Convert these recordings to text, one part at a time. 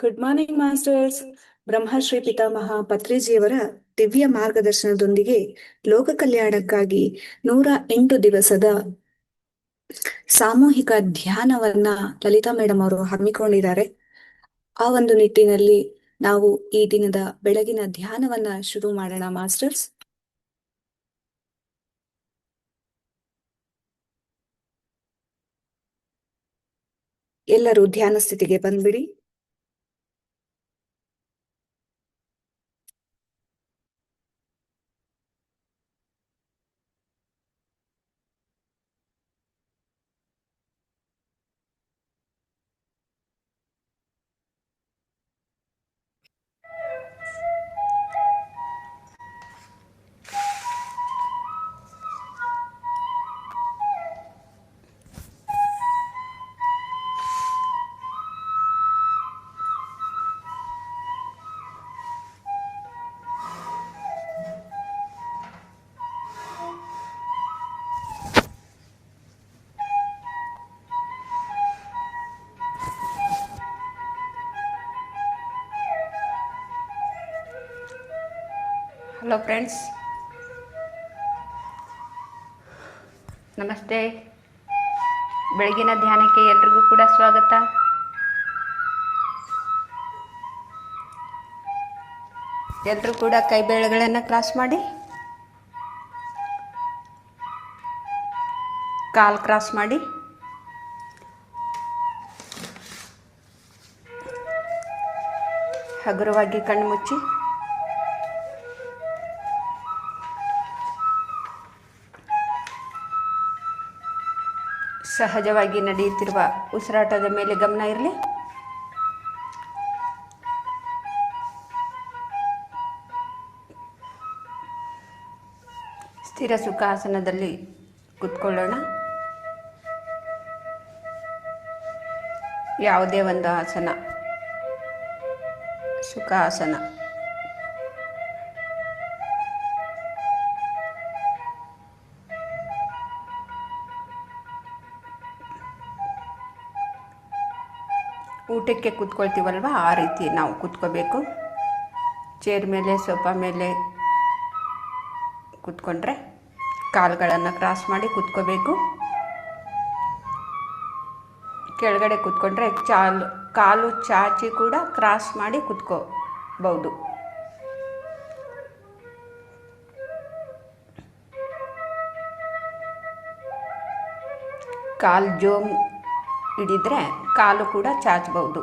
Good morning masters. Brahmashri ಪಿತಾಮಹ ಪತ್ರಿಜಿಯವರ ದಿವ್ಯ ಮಾರ್ಗದರ್ಶನದೊಂದಿಗೆ ಲೋಕ ಕಲ್ಯಾಣಕ್ಕಾಗಿ 108 ದಿವಸದ ಸಾಮೂಹಿಕ ಧ್ಯಾನವನ್ನ ಲಲಿತಾ ಮೇಡಮ್ ಅವರು ಹಮ್ಮಿಕೊಂಡಿದ್ದಾರೆ. ಆ ಒಂದು ನಿಟ್ಟಿನಲ್ಲಿ ನಾವು ಈ ದಿನದ ಬೆಳಗಿನ ಧ್ಯಾನವನ್ನ ಶುರು ಮಾಡೋಣ ಮಾಸ್ಟರ್ಸ್. ಎಲ್ಲರೂ ಧ್ಯಾನ ಸ್ಥಿತಿಗೆ ಬಂದ್ಬಿಡಿ. ಹಲೋ ಫ್ರೆಂಡ್ಸ್, ನಮಸ್ತೆ. ಬೆಳಗಿನ ಧ್ಯಾನಕ್ಕೆ ಎಲ್ರಿಗೂ ಕೂಡ ಸ್ವಾಗತ. ಎಲ್ಲರೂ ಕೂಡ ಕೈ ಬೆರಳುಗಳನ್ನು ಕ್ರಾಸ್ ಮಾಡಿ, ಕಾಲು ಕ್ರಾಸ್ ಮಾಡಿ, ಹಗುರವಾಗಿ ಕಣ್ಣು ಮುಚ್ಚಿ, ಸಹಜವಾಗಿ ನಡೆಯುತ್ತಿರುವ ಉಸಿರಾಟದ ಮೇಲೆ ಗಮನ ಇರಲಿ. ಸ್ಥಿರ ಸುಖಾಸನದಲ್ಲಿ ಕೂತ್ಕೊಳ್ಳೋಣ. ಯಾವುದೇ ಒಂದು ಆಸನ, ಸುಖಾಸನ. ಊಟಕ್ಕೆ ಕೂತ್ಕೊಳ್ತೀವಲ್ವ, ಆ ರೀತಿ ನಾವು ಕೂತ್ಕೋಬೇಕು. ಚೇರ್ ಮೇಲೆ, ಸೋಫಾ ಮೇಲೆ ಕೂತ್ಕೊಂಡ್ರೆ ಕಾಲುಗಳನ್ನು ಕ್ರಾಸ್ ಮಾಡಿ ಕೂತ್ಕೋಬೇಕು. ಕೆಳಗಡೆ ಕೂತ್ಕೊಂಡ್ರೆ ಕಾಲು ಚಾಚಿ ಕೂಡ ಕ್ರಾಸ್ ಮಾಡಿ ಕೂತ್ಕೋಬಹುದು. ಕಾಲು ಜೋಮ್ ಹಿಡಿದ್ರೆ ಕಾಲು ಕೂಡ ಚಾಚಬಹುದು.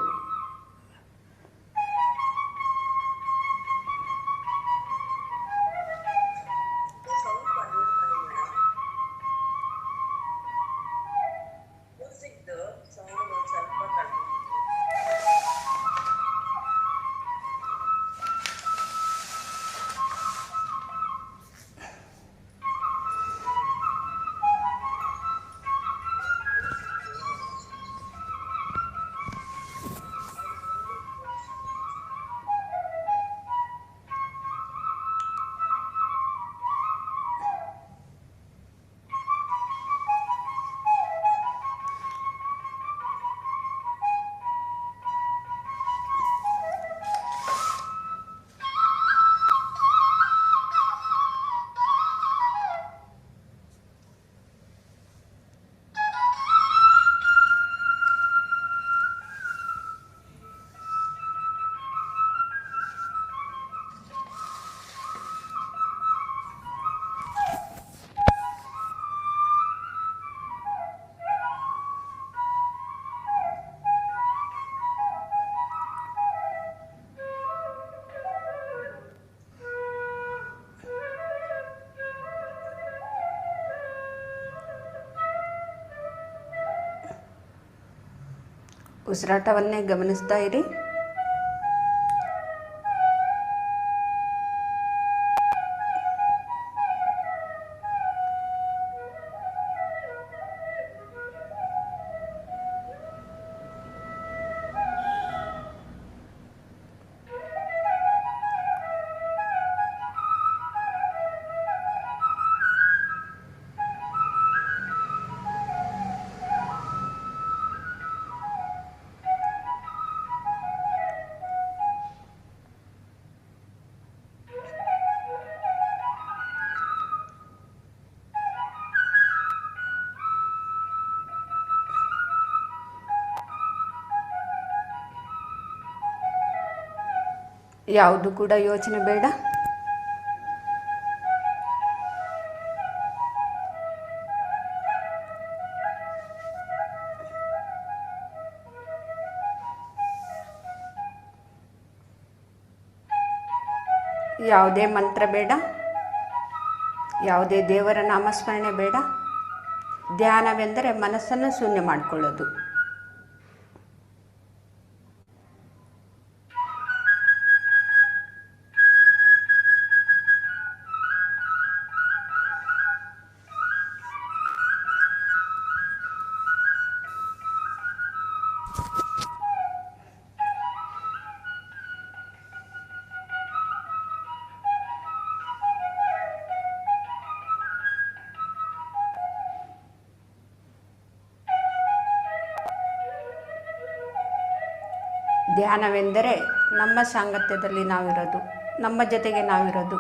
ಉಸಿರಾಟವನ್ನೇ ಗಮನಿಸ್ತಾ ಇರಿ. ಯಾವುದು ಕೂಡ ಯೋಚನೆ ಬೇಡ. ಯಾವುದೇ ಮಂತ್ರ ಬೇಡ, ಯಾವುದೇ ದೇವರ ನಾಮಸ್ಮರಣೆ ಬೇಡ. ಧ್ಯಾನವೆಂದರೆ ಮನಸ್ಸನ್ನು ಶೂನ್ಯ ಮಾಡಿಕೊಳ್ಳೋದು. ಧ್ಯಾನವೆಂದರೆ ನಮ್ಮ ಸಾಂಗತ್ಯದಲ್ಲಿ ನಾವಿರೋದು, ನಮ್ಮ ಜೊತೆಗೆ ನಾವಿರೋದು.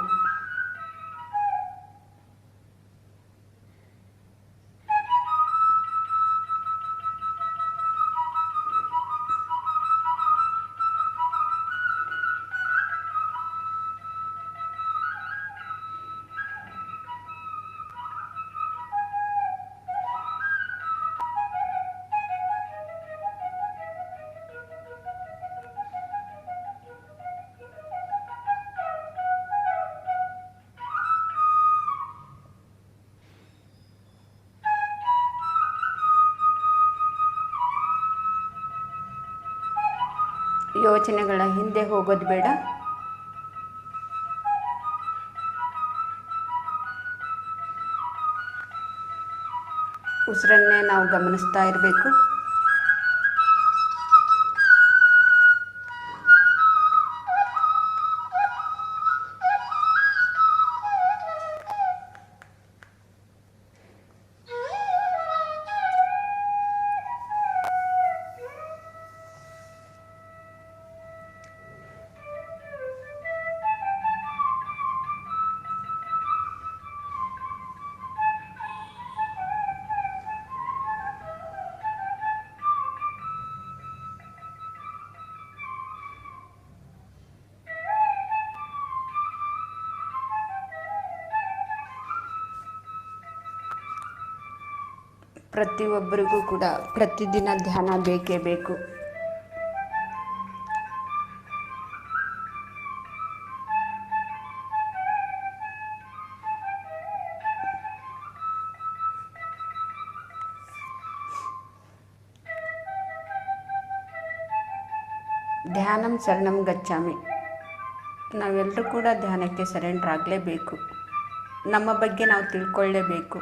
ಯೋಚನೆಗಳ ಹಿಂದೆ ಹೋಗೋದು ಬೇಡ. ಉಸಿರನ್ನೇ ನಾವು ಗಮನಿಸ್ತಾ ಇರಬೇಕು. ಪ್ರತಿಯೊಬ್ಬರಿಗೂ ಕೂಡ ಪ್ರತಿದಿನ ಧ್ಯಾನ ಬೇಕೇ ಬೇಕು. ಧ್ಯಾನಂ ಶರಣಂ ಗಚ್ಚಾಮಿ. ನಾವೆಲ್ಲರೂ ಕೂಡ ಧ್ಯಾನಕ್ಕೆ ಸರೆಂಡರ್ ಆಗಲೇಬೇಕು. ನಮ್ಮ ಬಗ್ಗೆ ನಾವು ತಿಳ್ಕೊಳ್ಳೇಬೇಕು.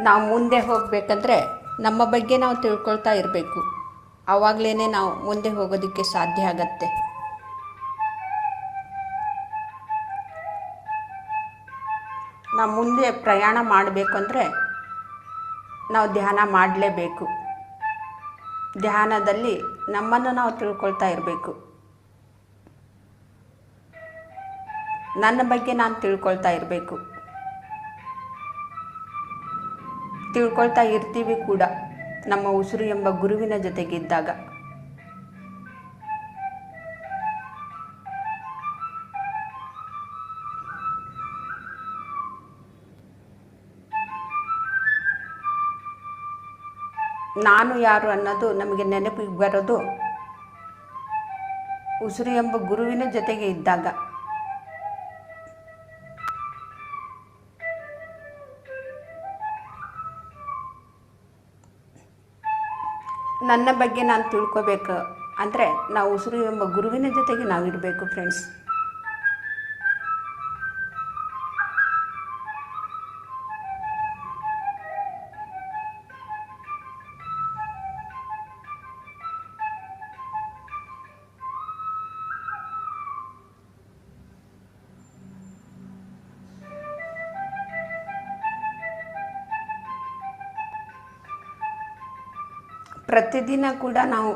ನಾವು ಮುಂದೆ ಹೋಗಬೇಕಂದ್ರೆ ನಮ್ಮ ಬಗ್ಗೆ ನಾವು ತಿಳ್ಕೊಳ್ತಾ ಇರಬೇಕು. ಆವಾಗಲೇ ನಾವು ಮುಂದೆ ಹೋಗೋದಕ್ಕೆ ಸಾಧ್ಯ ಆಗತ್ತೆ. ನಾವು ಮುಂದೆ ಪ್ರಯಾಣ ಮಾಡಬೇಕು ಅಂದರೆ ನಾವು ಧ್ಯಾನ ಮಾಡಲೇಬೇಕು. ಧ್ಯಾನದಲ್ಲಿ ನಮ್ಮನ್ನು ನಾವು ತಿಳ್ಕೊಳ್ತಾ ಇರಬೇಕು. ನನ್ನ ಬಗ್ಗೆ ನಾನು ತಿಳ್ಕೊಳ್ತಾ ಇರಬೇಕು. ತಿಳ್ಕೊಳ್ತಾ ಇರ್ತೀವಿ ಕೂಡ ನಮ್ಮ ಉಸಿರು ಎಂಬ ಗುರುವಿನ ಜೊತೆಗಿದ್ದಾಗ. ನಾನು ಯಾರು ಅನ್ನೋದು ನಮಗೆ ನೆನಪಿಗೆ ಬರೋದು ಉಸಿರು ಎಂಬ ಗುರುವಿನ ಜೊತೆಗೆ ಇದ್ದಾಗ. ನನ್ನ ಬಗ್ಗೆ ನಾನು ತಿಳ್ಕೊಬೇಕು ಅಂದರೆ ನಾವು ಉಸಿರು ಎಂಬ ಗುರುವಿನ ಜೊತೆಗೆ ನಾವಿರಬೇಕು ಫ್ರೆಂಡ್ಸ್. ಪ್ರತಿದಿನ ಕೂಡ ನಾವು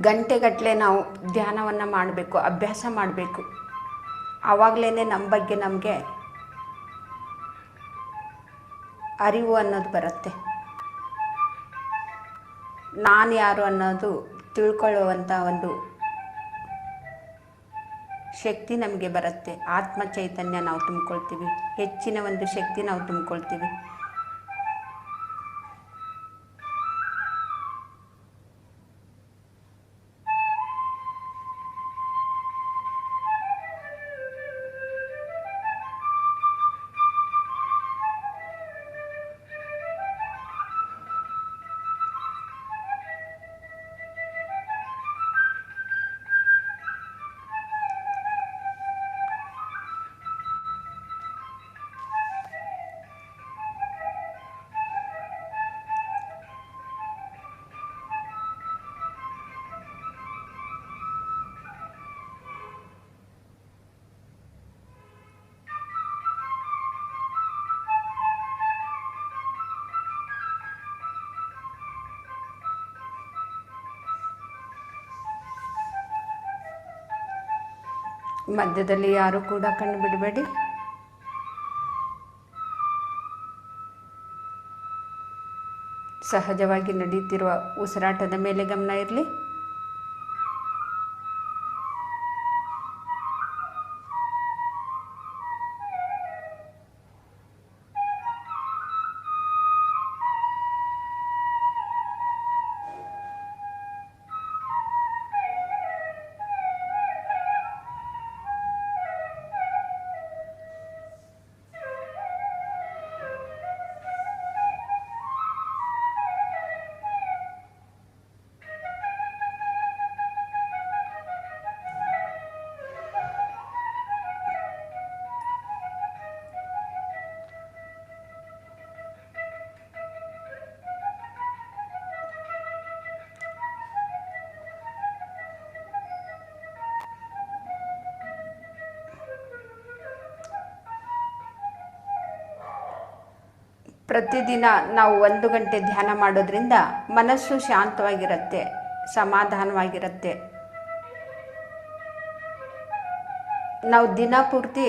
ಗಂಟೆಗಟ್ಟಲೆ ನಾವು ಧ್ಯಾನವನ್ನು ಮಾಡಬೇಕು, ಅಭ್ಯಾಸ ಮಾಡಬೇಕು. ಆವಾಗಲೇ ನಮ್ಮ ಬಗ್ಗೆ ನಮಗೆ ಅರಿವು ಅನ್ನೋದು ಬರುತ್ತೆ. ನಾನು ಯಾರು ಅನ್ನೋದು ತಿಳ್ಕೊಳ್ಳುವಂಥ ಒಂದು ಶಕ್ತಿ ನಮಗೆ ಬರುತ್ತೆ. ಆತ್ಮ ಚೈತನ್ಯ ನಾವು ತುಂಬಿಕೊಳ್ತೀವಿ, ಹೆಚ್ಚಿನ ಒಂದು ಶಕ್ತಿ ನಾವು ತುಂಬಿಕೊಳ್ತೀವಿ. ಮಧ್ಯದಲ್ಲಿ ಯಾರು ಕೂಡ ಕಣ್ಣು ಬಿಡಬೇಡಿ. ಸಹಜವಾಗಿ ನಡೀತಿರುವ ಉಸಿರಾಟದ ಮೇಲೆ ಗಮನ ಇರಲಿ. ಪ್ರತಿದಿನ ನಾವು 1 ಗಂಟೆ ಧ್ಯಾನ ಮಾಡೋದ್ರಿಂದ ಮನಸ್ಸು ಶಾಂತವಾಗಿರುತ್ತೆ, ಸಮಾಧಾನವಾಗಿರುತ್ತೆ. ನಾವು ದಿನ ಪೂರ್ತಿ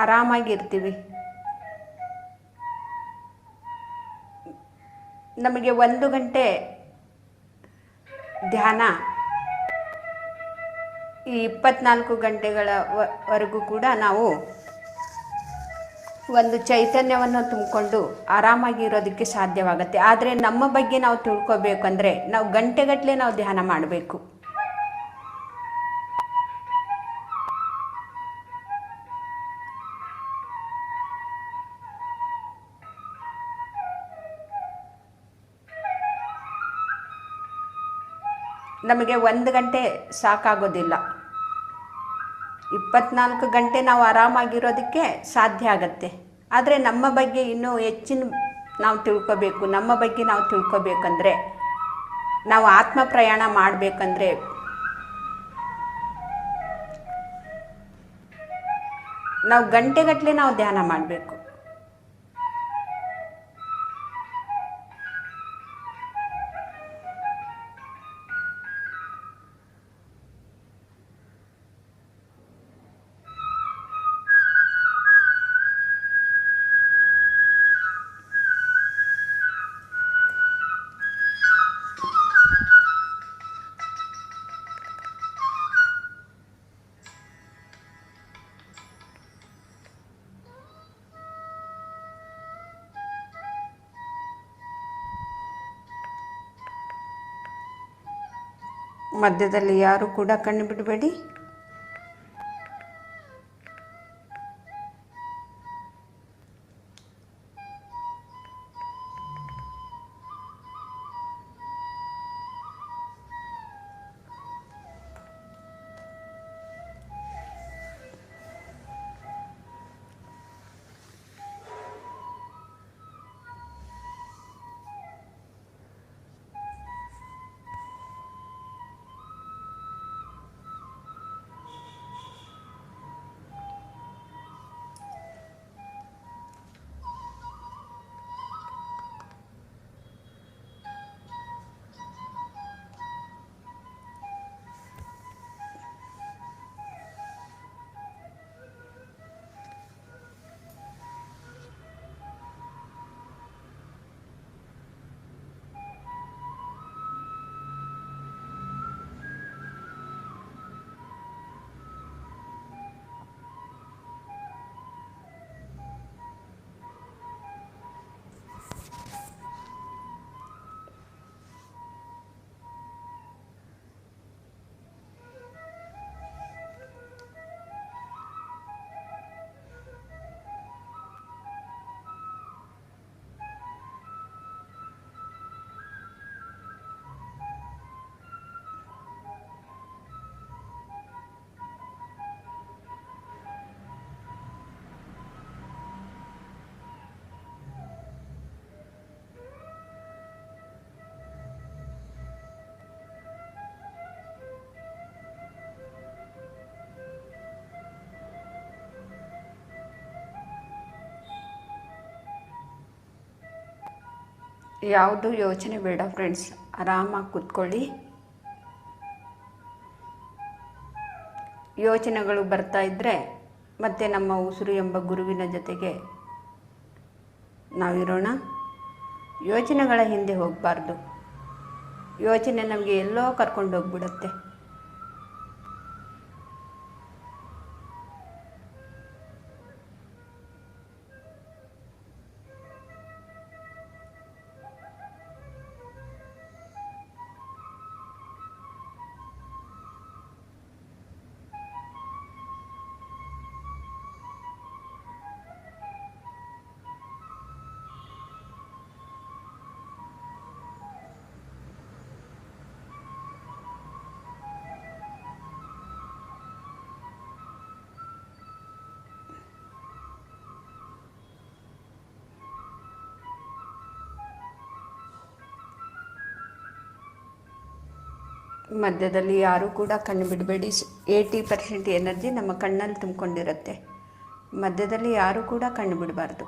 ಆರಾಮಾಗಿರ್ತೀವಿ. ನಮಗೆ 1 ಗಂಟೆ ಧ್ಯಾನ ಈ 24 ಗಂಟೆಗಳವರೆಗೂ ಕೂಡ ನಾವು ಒಂದು ಚೈತನ್ಯವನ್ನು ತುಂಬಿಕೊಂಡು ಆರಾಮಾಗಿ ಇರೋದಕ್ಕೆ ಸಾಧ್ಯವಾಗುತ್ತೆ. ಆದರೆ ನಮ್ಮ ಬಗ್ಗೆ ನಾವು ತಿಳ್ಕೊಬೇಕಂದ್ರೆ ನಾವು ಗಂಟೆಗಟ್ಟಲೆ ನಾವು ಧ್ಯಾನ ಮಾಡಬೇಕು. ನಮಗೆ 1 ಗಂಟೆ ಸಾಕಾಗೋದಿಲ್ಲ. 24 ಗಂಟೆ ನಾವು ಆರಾಮಾಗಿರೋದಕ್ಕೆ ಸಾಧ್ಯ ಆಗತ್ತೆ. ಆದರೆ ನಮ್ಮ ಬಗ್ಗೆ ಇನ್ನೂ ಹೆಚ್ಚಿನ ನಾವು ತಿಳ್ಕೊಬೇಕು. ನಮ್ಮ ಬಗ್ಗೆ ನಾವು ತಿಳ್ಕೊಬೇಕಂದ್ರೆ, ನಾವು ಆತ್ಮ ಪ್ರಯಾಣ ಮಾಡಬೇಕಂದ್ರೆ ನಾವು ಗಂಟೆಗಟ್ಟಲೆ ನಾವು ಧ್ಯಾನ ಮಾಡಬೇಕು. ಮಧ್ಯದಲ್ಲಿ ಯಾರು ಕೂಡ ಕಣ್ಣು ಬಿಡಬೇಡಿ. ಯಾವುದು ಯೋಚನೆ ಬೇಡ ಫ್ರೆಂಡ್ಸ್, ಆರಾಮಾಗಿ ಕೂತ್ಕೊಳ್ಳಿ. ಯೋಚನೆಗಳು ಬರ್ತಾ ಇದ್ದರೆ ಮತ್ತೆ ನಮ್ಮ ಉಸಿರು ಎಂಬ ಗುರುವಿನ ಜೊತೆಗೆ ನಾವಿರೋಣ. ಯೋಚನೆಗಳ ಹಿಂದೆ ಹೋಗಬಾರ್ದು. ಯೋಚನೆ ನಮಗೆ ಎಲ್ಲೋ ಕರ್ಕೊಂಡು ಹೋಗ್ಬಿಡುತ್ತೆ. ಮಧ್ಯದಲ್ಲಿ ಯಾರೂ ಕೂಡ ಕಣ್ಣು ಬಿಡಬೇಡಿ. 80% ಎನರ್ಜಿ ನಮ್ಮ ಕಣ್ಣಲ್ಲಿ ತುಂಬಿಕೊಂಡಿರುತ್ತೆ. ಮಧ್ಯದಲ್ಲಿ ಯಾರೂ ಕೂಡ ಕಣ್ಣು ಬಿಡಬಾರ್ದು.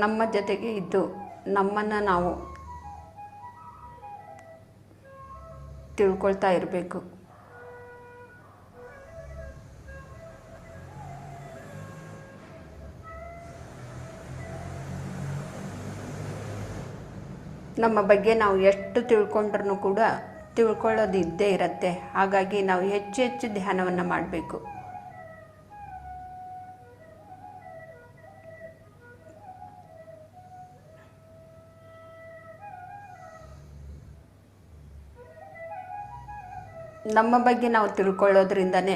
ನಮ್ಮ ಜೊತೆಗೆ ಇದ್ದು ನಮ್ಮನ್ನು ನಾವು ತಿಳ್ಕೊಳ್ತಾ ಇರಬೇಕು. ನಮ್ಮ ಬಗ್ಗೆ ನಾವು ಎಷ್ಟು ತಿಳ್ಕೊಂಡ್ರೂ ಕೂಡ ತಿಳ್ಕೊಳ್ಳೋದು ಇದ್ದೇ ಇರುತ್ತೆ. ಹಾಗಾಗಿ ನಾವು ಹೆಚ್ಚು ಹೆಚ್ಚು ಧ್ಯಾನವನ್ನು ಮಾಡಬೇಕು. ನಮ್ಮ ಬಗ್ಗೆ ನಾವು ತಿಳ್ಕೊಳ್ಳೋದ್ರಿಂದನೇ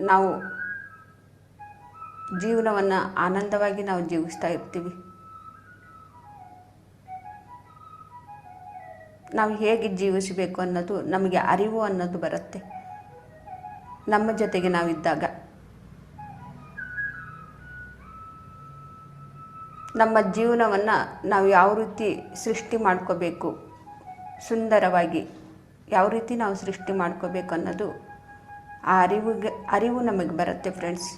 ನಾವು ಜೀವನವನ್ನು ಆನಂದವಾಗಿ ನಾವು ಜೀವಿಸ್ತಾ ಇರ್ತೀವಿ. ನಾವು ಹೇಗೆ ಜೀವಿಸಬೇಕು ಅನ್ನೋದು ನಮಗೆ ಅರಿವು ಅನ್ನೋದು ಬರುತ್ತೆ ನಮ್ಮ ಜೊತೆಗೆ ನಾವಿದ್ದಾಗ. ನಮ್ಮ ಜೀವನವನ್ನು ನಾವು ಯಾವ ರೀತಿ ಸೃಷ್ಟಿ ಮಾಡ್ಕೋಬೇಕು, ಸುಂದರವಾಗಿ ಯಾವ ರೀತಿ ನಾವು ಸೃಷ್ಟಿ ಮಾಡ್ಕೋಬೇಕು ಅನ್ನೋದು ಆ ಅರಿವು ನಮಗೆ ಬರುತ್ತೆ ಫ್ರೆಂಡ್ಸ್.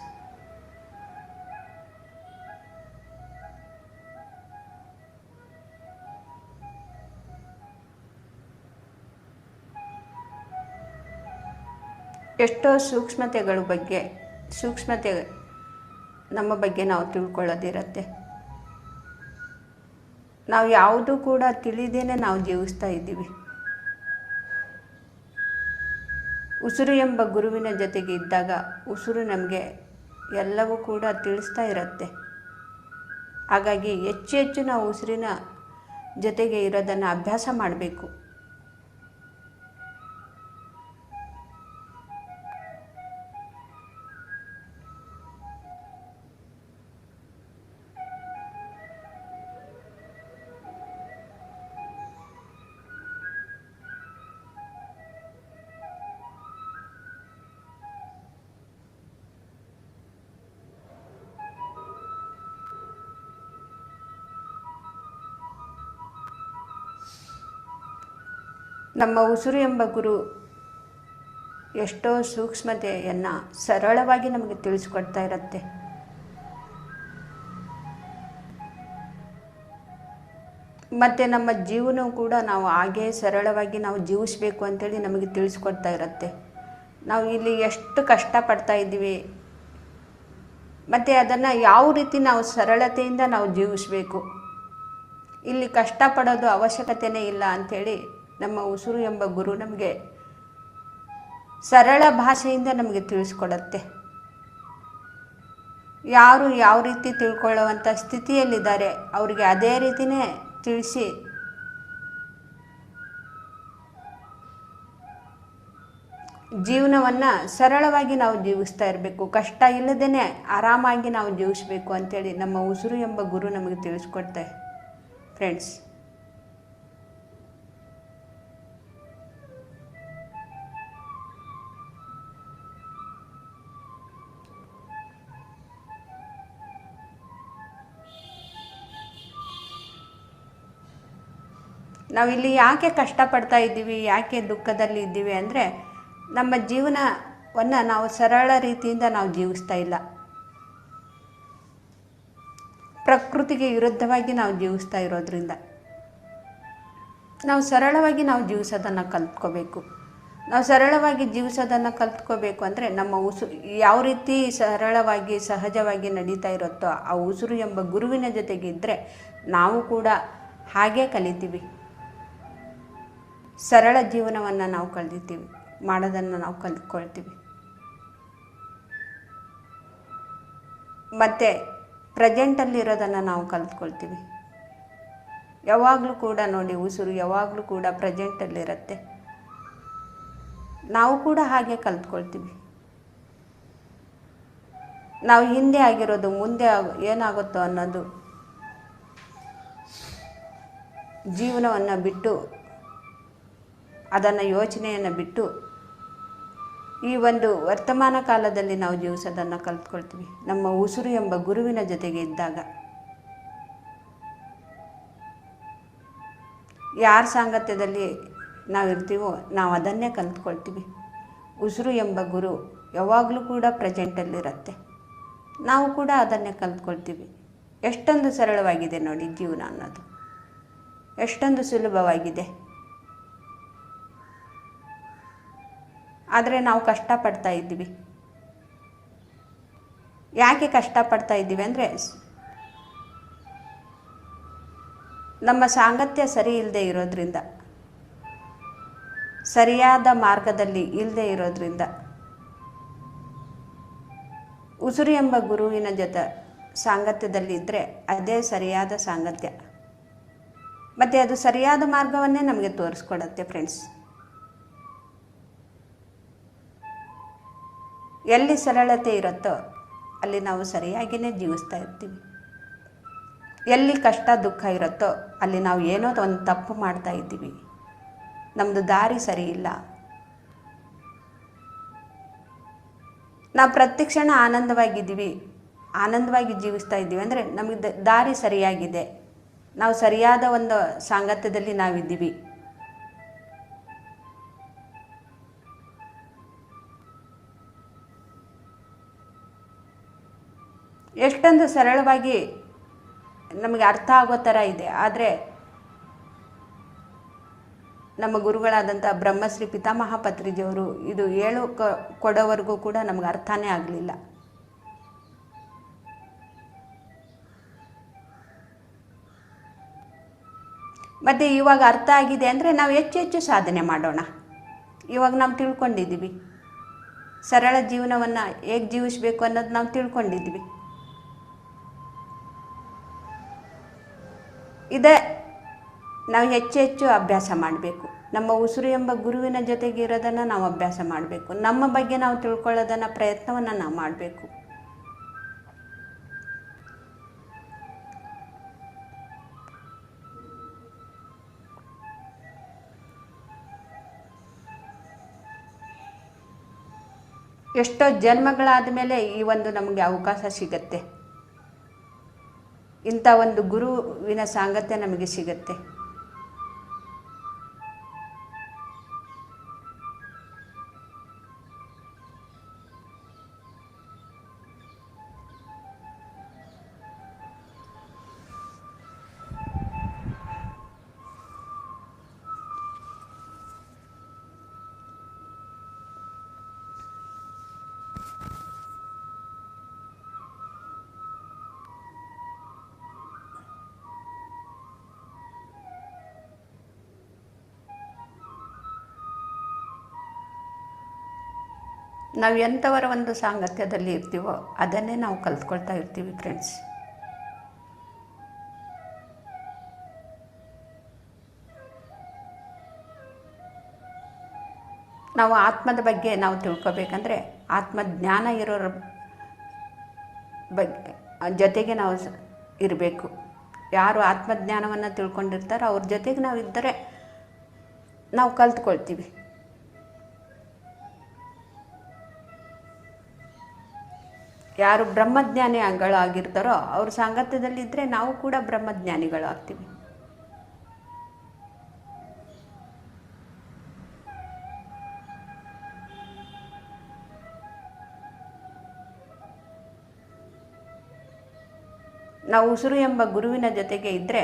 ಎಷ್ಟೋ ಸೂಕ್ಷ್ಮತೆ ನಮ್ಮ ಬಗ್ಗೆ ನಾವು ತಿಳ್ಕೊಳ್ಳೋದಿರತ್ತೆ. ನಾವು ಯಾವುದೂ ಕೂಡ ತಿಳಿದೇನೆ ನಾವು ಜೀವಿಸ್ತಾ ಇದ್ದೀವಿ. ಉಸಿರು ಎಂಬ ಗುರುವಿನ ಜೊತೆಗೆ ಇದ್ದಾಗ ಉಸಿರು ನಮಗೆ ಎಲ್ಲವೂ ಕೂಡ ತಿಳಿಸ್ತಾ ಇರುತ್ತೆ. ಹಾಗಾಗಿ ಹೆಚ್ಚು ಹೆಚ್ಚು ನಾವು ಉಸಿರಿನ ಜೊತೆಗೆ ಇರೋದನ್ನು ಅಭ್ಯಾಸ ಮಾಡಬೇಕು. ನಮ್ಮ ಉಸಿರು ಎಂಬ ಗುರು ಎಷ್ಟೋ ಸೂಕ್ಷ್ಮತೆಯನ್ನು ಸರಳವಾಗಿ ನಮಗೆ ತಿಳಿಸ್ಕೊಡ್ತಾ ಇರುತ್ತೆ. ಮತ್ತು ನಮ್ಮ ಜೀವನವೂ ಕೂಡ ನಾವು ಹಾಗೇ ಸರಳವಾಗಿ ನಾವು ಜೀವಿಸಬೇಕು ಅಂತೇಳಿ ನಮಗೆ ತಿಳಿಸ್ಕೊಡ್ತಾ ಇರುತ್ತೆ. ನಾವು ಇಲ್ಲಿ ಎಷ್ಟು ಕಷ್ಟಪಡ್ತಾ ಇದ್ದೀವಿ ಮತ್ತು ಅದನ್ನು ಯಾವ ರೀತಿ ನಾವು ಸರಳತೆಯಿಂದ ನಾವು ಜೀವಿಸಬೇಕು, ಇಲ್ಲಿ ಕಷ್ಟಪಡೋದು ಅವಶ್ಯಕತೆಯೇ ಇಲ್ಲ ಅಂಥೇಳಿ ನಮ್ಮ ಉಸಿರು ಎಂಬ ಗುರು ನಮಗೆ ಸರಳ ಭಾಷೆಯಿಂದ ನಮಗೆ ತಿಳಿಸ್ಕೊಡುತ್ತೆ. ಯಾರು ಯಾವ ರೀತಿ ತಿಳ್ಕೊಳ್ಳುವಂಥ ಸ್ಥಿತಿಯಲ್ಲಿದ್ದಾರೆ ಅವರಿಗೆ ಅದೇ ರೀತಿಯೇ ತಿಳಿಸಿ ಜೀವನವನ್ನು ಸರಳವಾಗಿ ನಾವು ಜೀವಿಸ್ತಾ ಇರಬೇಕು, ಕಷ್ಟ ಇಲ್ಲದೇ ಆರಾಮಾಗಿ ನಾವು ಜೀವಿಸಬೇಕು ಅಂಥೇಳಿ ನಮ್ಮ ಉಸಿರು ಎಂಬ ಗುರು ನಮಗೆ ತಿಳಿಸ್ಕೊಡ್ತಾರೆ ಫ್ರೆಂಡ್ಸ್. ನಾವಿಲ್ಲಿ ಯಾಕೆ ಕಷ್ಟಪಡ್ತಾ ಇದ್ದೀವಿ, ಯಾಕೆ ದುಃಖದಲ್ಲಿ ಇದ್ದೀವಿ ಅಂದರೆ ನಮ್ಮ ಜೀವನವನ್ನು ನಾವು ಸರಳ ರೀತಿಯಿಂದ ನಾವು ಜೀವಿಸ್ತಾ ಇಲ್ಲ. ಪ್ರಕೃತಿಗೆ ವಿರುದ್ಧವಾಗಿ ನಾವು ಜೀವಿಸ್ತಾ ಇರೋದ್ರಿಂದ ನಾವು ಸರಳವಾಗಿ ನಾವು ಜೀವಿಸೋದನ್ನು ಕಲ್ತ್ಕೋಬೇಕು. ನಾವು ಸರಳವಾಗಿ ಜೀವಿಸೋದನ್ನು ಕಲ್ತ್ಕೋಬೇಕು ಅಂದರೆ ನಮ್ಮ ಯಾವ ರೀತಿ ಸರಳವಾಗಿ ಸಹಜವಾಗಿ ನಡೀತಾ ಇರುತ್ತೋ ಆ ಉಸಿರು ಎಂಬ ಗುರುವಿನ ಜೊತೆಗೆ ಇದ್ದರೆ ನಾವು ಕೂಡ ಹಾಗೇ ಕಲಿತೀವಿ. ಸರಳ ಜೀವನವನ್ನು ನಾವು ಕಲಿತೀವಿ, ಮಾಡೋದನ್ನು ನಾವು ಕಲ್ತ್ಕೊಳ್ತೀವಿ. ಮತ್ತು ಪ್ರೆಸೆಂಟಲ್ಲಿರೋದನ್ನು ನಾವು ಕಲ್ತ್ಕೊಳ್ತೀವಿ. ಯಾವಾಗಲೂ ಕೂಡ ನೋಡಿ, ಉಸಿರು ಯಾವಾಗಲೂ ಕೂಡ ಪ್ರೆಸೆಂಟಲ್ಲಿರುತ್ತೆ. ನಾವು ಕೂಡ ಹಾಗೆ ಕಲ್ತ್ಕೊಳ್ತೀವಿ. ನಾವು ಹಿಂದೆ ಆಗಿರೋದು ಮುಂದೆ ಏನಾಗುತ್ತೋ ಅನ್ನೋದು ಜೀವನವನ್ನು ಬಿಟ್ಟು, ಅದನ್ನು ಯೋಚನೆಯನ್ನು ಬಿಟ್ಟು ಈ ಒಂದು ವರ್ತಮಾನ ಕಾಲದಲ್ಲಿ ನಾವು ಜೀವಿಸೋದನ್ನು ಕಲ್ತ್ಕೊಳ್ತೀವಿ ನಮ್ಮ ಉಸಿರು ಎಂಬ ಗುರುವಿನ ಜೊತೆಗೆ ಇದ್ದಾಗ. ಯಾರ ಸಾಂಗತ್ಯದಲ್ಲಿ ನಾವು ಇರ್ತೀವೋ ನಾವು ಅದನ್ನೇ ಕಲ್ತ್ಕೊಳ್ತೀವಿ. ಉಸಿರು ಎಂಬ ಗುರು ಯಾವಾಗಲೂ ಕೂಡ ಪ್ರೆಸೆಂಟಲ್ಲಿರುತ್ತೆ, ನಾವು ಕೂಡ ಅದನ್ನೇ ಕಲ್ತ್ಕೊಳ್ತೀವಿ. ಎಷ್ಟೊಂದು ಸರಳವಾಗಿದೆ ನೋಡಿ ಜೀವನ ಅನ್ನೋದು, ಎಷ್ಟೊಂದು ಸುಲಭವಾಗಿದೆ. ಆದರೆ ನಾವು ಕಷ್ಟಪಡ್ತಾ ಇದ್ದೀವಿ. ಯಾಕೆ ಕಷ್ಟಪಡ್ತಾ ಇದ್ದೀವಿ ಅಂದರೆ ನಮ್ಮ ಸಾಂಗತ್ಯ ಸರಿ ಇಲ್ಲದೆ ಇರೋದ್ರಿಂದ, ಸರಿಯಾದ ಮಾರ್ಗದಲ್ಲಿ ಇಲ್ಲದೆ ಇರೋದ್ರಿಂದ. ಉಸಿರು ಎಂಬ ಗುರುವಿನ ಜೊತೆ ಸಾಂಗತ್ಯದಲ್ಲಿ ಇದ್ದರೆ ಅದೇ ಸರಿಯಾದ ಸಾಂಗತ್ಯ, ಮತ್ತು ಅದು ಸರಿಯಾದ ಮಾರ್ಗವನ್ನೇ ನಮಗೆ ತೋರಿಸ್ಕೊಡುತ್ತೆ ಫ್ರೆಂಡ್ಸ್. ಎಲ್ಲಿ ಸರಳತೆ ಇರುತ್ತೋ ಅಲ್ಲಿ ನಾವು ಸರಿಯಾಗಿಯೇ ಜೀವಿಸ್ತಾ ಇರ್ತೀವಿ. ಎಲ್ಲಿ ಕಷ್ಟ ದುಃಖ ಇರುತ್ತೋ ಅಲ್ಲಿ ನಾವು ಏನೋ ಒಂದು ತಪ್ಪು ಮಾಡ್ತಾ ಇದ್ದೀವಿ, ನಮ್ಮದು ದಾರಿ ಸರಿ ಇಲ್ಲ. ನಾವು ಪ್ರತಿಕ್ಷಣ ಆನಂದವಾಗಿದ್ದೀವಿ, ಆನಂದವಾಗಿ ಜೀವಿಸ್ತಾ ಇದ್ದೀವಿ ಅಂದರೆ ನಮಗೆ ದಾರಿ ಸರಿಯಾಗಿದೆ, ನಾವು ಸರಿಯಾದ ಒಂದು ಸಾಂಗತ್ಯದಲ್ಲಿ ನಾವಿದ್ದೀವಿ. ಎಷ್ಟೊಂದು ಸರಳವಾಗಿ ನಮಗೆ ಅರ್ಥ ಆಗೋ ಥರ ಇದೆ. ಆದರೆ ನಮ್ಮ ಗುರುಗಳಾದಂಥ ಬ್ರಹ್ಮಶ್ರೀ ಪಿತಾಮಹ ಪತ್ರಿಜಿಯವರು ಇದು ಕೊಡೋವರೆಗೂ ಕೂಡ ನಮಗೆ ಅರ್ಥನೇ ಆಗಲಿಲ್ಲ. ಮತ್ತು ಇವಾಗ ಅರ್ಥ ಆಗಿದೆ ಅಂದರೆ ನಾವು ಹೆಚ್ಚು ಸಾಧನೆ ಮಾಡೋಣ. ಇವಾಗ ನಾವು ತಿಳ್ಕೊಂಡಿದ್ದೀವಿ, ಸರಳ ಜೀವನವನ್ನು ಹೇಗೆ ಜೀವಿಸಬೇಕು ಅನ್ನೋದು ನಾವು ತಿಳ್ಕೊಂಡಿದ್ದೀವಿ. ಇದೇ ನಾವು ಹೆಚ್ಚು ಅಭ್ಯಾಸ ಮಾಡಬೇಕು. ನಮ್ಮ ಉಸಿರು ಎಂಬ ಗುರುವಿನ ಜೊತೆಗೆ ಇರೋದನ್ನು ನಾವು ಅಭ್ಯಾಸ ಮಾಡಬೇಕು. ನಮ್ಮ ಬಗ್ಗೆ ನಾವು ತಿಳ್ಕೊಳ್ಳೋದನ್ನು ಪ್ರಯತ್ನವನ್ನು ನಾವು ಮಾಡಬೇಕು. ಎಷ್ಟೋ ಜನ್ಮಗಳಾದ ಮೇಲೆ ಈ ಒಂದು ನಮಗೆ ಅವಕಾಶ ಸಿಗತ್ತೆ, ಇಂಥ ಒಂದು ಗುರುವಿನ ಸಾಂಗತ್ಯ ನಮಗೆ ಸಿಗತ್ತೆ. ನಾವು ಎಂಥವರ ಒಂದು ಸಾಂಗತ್ಯದಲ್ಲಿ ಇರ್ತೀವೋ ಅದನ್ನೇ ನಾವು ಕಲ್ತ್ಕೊಳ್ತಾ ಇರ್ತೀವಿ ಫ್ರೆಂಡ್ಸ್. ನಾವು ಆತ್ಮದ ಬಗ್ಗೆ ನಾವು ತಿಳ್ಕೊಬೇಕಂದ್ರೆ ಆತ್ಮಜ್ಞಾನ ಇರೋರ ಬಗ್ಗೆ ಜೊತೆಗೆ ನಾವು ಇರಬೇಕು. ಯಾರು ಆತ್ಮಜ್ಞಾನವನ್ನು ತಿಳ್ಕೊಂಡಿರ್ತಾರೋ ಅವ್ರ ಜೊತೆಗೆ ನಾವು ಇದ್ದರೆ ನಾವು ಕಲ್ತ್ಕೊಳ್ತೀವಿ. ಯಾರು ಬ್ರಹ್ಮಜ್ಞಾನಿಗಳಾಗಿರ್ತಾರೋ ಅವ್ರ ಸಾಂಗತ್ಯದಲ್ಲಿದ್ದರೆ ನಾವು ಕೂಡ ಬ್ರಹ್ಮಜ್ಞಾನಿಗಳು ಆಗ್ತೀವಿ. ನಾವು ಉಸಿರು ಎಂಬ ಗುರುವಿನ ಜೊತೆಗೆ ಇದ್ದರೆ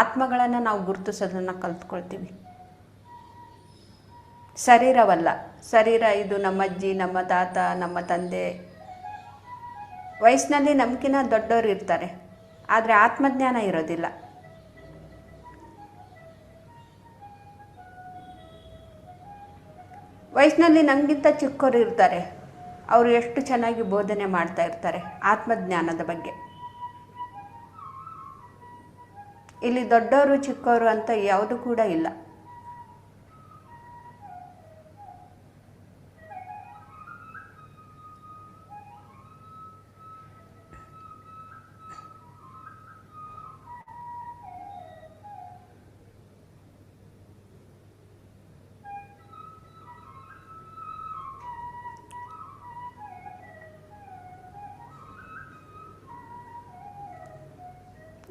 ಆತ್ಮಗಳನ್ನು ನಾವು ಗುರುತಿಸೋದನ್ನು ಕಲ್ತ್ಕೊಳ್ತೀವಿ. ಶರೀರವಲ್ಲ, ಶರೀರ ಇದು ನಮ್ಮ ಅಜ್ಜಿ, ನಮ್ಮ ತಾತ, ನಮ್ಮ ತಂದೆ, ವಯಸ್ಸಿನಲ್ಲಿ ನಮ್ಗಿಂತ ದೊಡ್ಡವರು ಇರ್ತಾರೆ, ಆದರೆ ಆತ್ಮಜ್ಞಾನ ಇರೋದಿಲ್ಲ. ವಯಸ್ಸಿನಲ್ಲಿ ನಮಗಿಂತ ಚಿಕ್ಕವರು ಇರ್ತಾರೆ, ಅವರು ಎಷ್ಟು ಚೆನ್ನಾಗಿ ಬೋಧನೆ ಮಾಡ್ತಾ ಇರ್ತಾರೆ ಆತ್ಮಜ್ಞಾನದ ಬಗ್ಗೆ. ಇಲ್ಲಿ ದೊಡ್ಡವರು ಚಿಕ್ಕವರು ಅಂತ ಯಾವುದು ಕೂಡ ಇಲ್ಲ.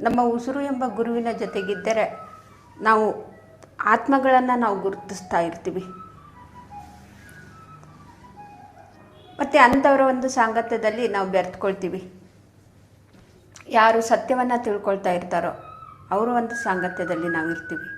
ನಮ್ಮ ಉಸಿರು ಎಂಬ ಗುರುವಿನ ಜೊತೆಗಿದ್ದರೆ ನಾವು ಆತ್ಮಗಳನ್ನು ನಾವು ಗುರುತಿಸ್ತಾ ಇರ್ತೀವಿ. ಮತ್ತು ಅಂಥವರ ಒಂದು ಸಾಂಗತ್ಯದಲ್ಲಿ ನಾವು ಬೆರೆತ್ಕೊಳ್ತೀವಿ. ಯಾರು ಸತ್ಯವನ್ನು ತಿಳ್ಕೊಳ್ತಾ ಇರ್ತಾರೋ ಅವರ ಒಂದು ಸಾಂಗತ್ಯದಲ್ಲಿ ನಾವು ಇರ್ತೀವಿ.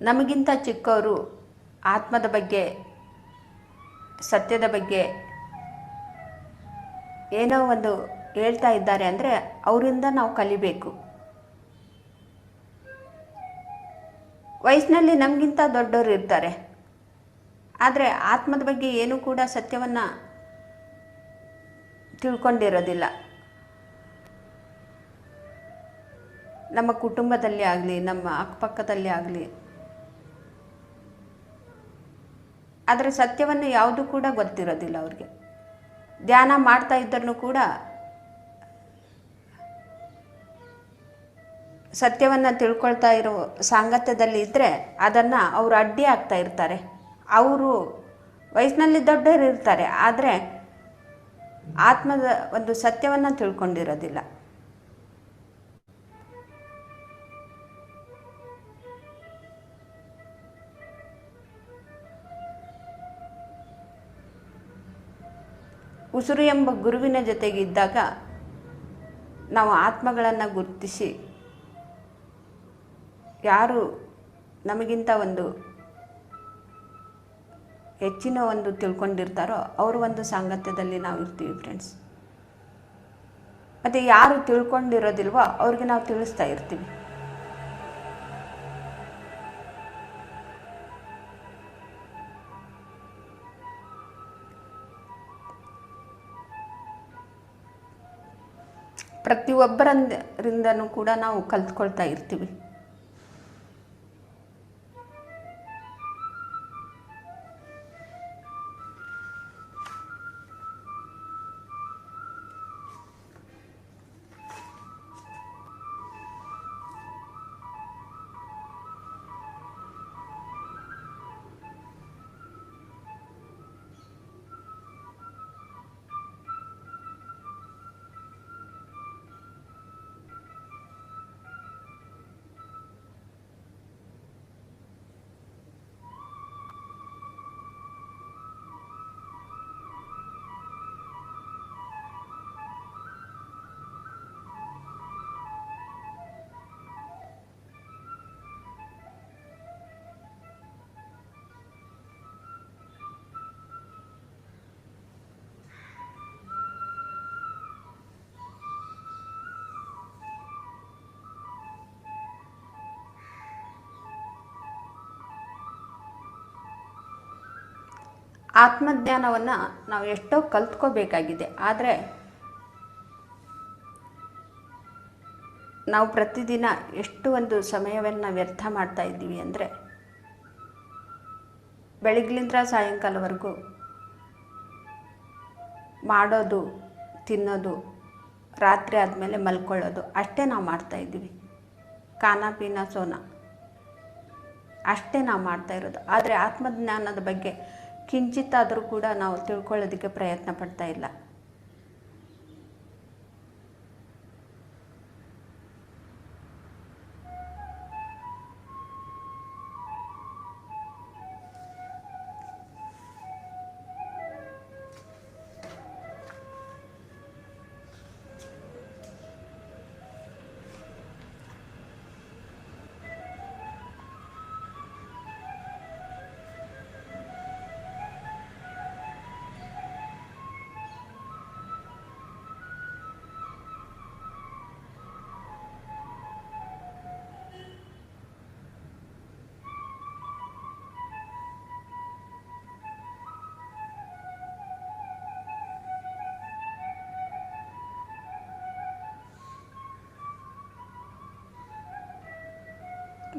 ನಮಗಿಂತ ಚಿಕ್ಕವರು ಆತ್ಮದ ಬಗ್ಗೆ, ಸತ್ಯದ ಬಗ್ಗೆ ಏನೋ ಒಂದು ಹೇಳ್ತಾ ಇದ್ದಾರೆ ಅಂದರೆ ಅವರಿಂದ ನಾವು ಕಲಿಬೇಕು. ವಯಸ್ಸಿನಲ್ಲಿ ನಮಗಿಂತ ದೊಡ್ಡವರು ಇರ್ತಾರೆ, ಆದರೆ ಆತ್ಮದ ಬಗ್ಗೆ ಏನೂ ಕೂಡ ಸತ್ಯವನ್ನು ತಿಳ್ಕೊಂಡಿರೋದಿಲ್ಲ. ನಮ್ಮ ಕುಟುಂಬದಲ್ಲಿ ಆಗಲಿ, ನಮ್ಮ ಅಕ್ಕಪಕ್ಕದಲ್ಲಿ ಆಗಲಿ ಅದರ ಸತ್ಯವನ್ನು ಯಾವುದೂ ಕೂಡ ಗೊತ್ತಿರೋದಿಲ್ಲ ಅವ್ರಿಗೆ. ಧ್ಯಾನ ಮಾಡ್ತಾ ಇದ್ದರೂ ಕೂಡ ಸತ್ಯವನ್ನು ತಿಳ್ಕೊಳ್ತಾ ಇರೋ ಸಾಂಗತ್ಯದಲ್ಲಿ ಇದ್ದರೆ ಅದನ್ನು ಅವರು ಅಡ್ಡಿ ಆಗ್ತಾ ಇರ್ತಾರೆ. ಅವರು ವಯಸ್ಸಿನಲ್ಲಿ ದೊಡ್ಡವರು ಇರ್ತಾರೆ, ಆದರೆ ಆತ್ಮದ ಒಂದು ಸತ್ಯವನ್ನು ತಿಳ್ಕೊಂಡಿರೋದಿಲ್ಲ. ಉಸಿರು ಎಂಬ ಗುರುವಿನ ಜೊತೆಗಿದ್ದಾಗ ನಾವು ಆತ್ಮಗಳನ್ನು ಗುರುತಿಸಿ ಯಾರು ನಮಗಿಂತ ಒಂದು ಹೆಚ್ಚಿನ ಒಂದು ತಿಳ್ಕೊಂಡಿರ್ತಾರೋ ಅವ್ರ ಒಂದು ಸಾಂಗತ್ಯದಲ್ಲಿ ನಾವು ಇರ್ತೀವಿ ಫ್ರೆಂಡ್ಸ್. ಮತ್ತು ಯಾರು ತಿಳ್ಕೊಂಡಿರೋದಿಲ್ವೋ ಅವ್ರಿಗೆ ನಾವು ತಿಳಿಸ್ತಾ ಇರ್ತೀವಿ. ಪ್ರತಿಯೊಬ್ಬರಿಂದನೂ ಕೂಡ ನಾವು ಕಲ್ತ್ಕೊಳ್ತಾ ಇರ್ತೀವಿ. ಆತ್ಮಜ್ಞಾನವನ್ನು ನಾವು ಎಷ್ಟೋ ಕಲ್ತ್ಕೋಬೇಕಾಗಿದೆ. ಆದರೆ ನಾವು ಪ್ರತಿದಿನ ಎಷ್ಟು ಒಂದು ಸಮಯವನ್ನು ವ್ಯರ್ಥ ಮಾಡ್ತಾ ಇದ್ದೀವಿ ಅಂದರೆ, ಬೆಳಗ್ಲಿಂದ ಸಾಯಂಕಾಲವರೆಗೂ ಮಾಡೋದು, ತಿನ್ನೋದು, ರಾತ್ರಿ ಆದಮೇಲೆ ಮಲ್ಕೊಳ್ಳೋದು ಅಷ್ಟೇ ನಾವು ಮಾಡ್ತಾಯಿದ್ದೀವಿ. ಖಾನ ಪೀನ ಸೋನ ಅಷ್ಟೇ ನಾವು ಮಾಡ್ತಾ ಇರೋದು. ಆದರೆ ಆತ್ಮಜ್ಞಾನದ ಬಗ್ಗೆ ಕಿಂಚಿತ್ತಾದರೂ ಕೂಡ ನಾವು ತಿಳ್ಕೊಳ್ಳೋದಕ್ಕೆ ಪ್ರಯತ್ನ ಪಡ್ತಾ ಇಲ್ಲ.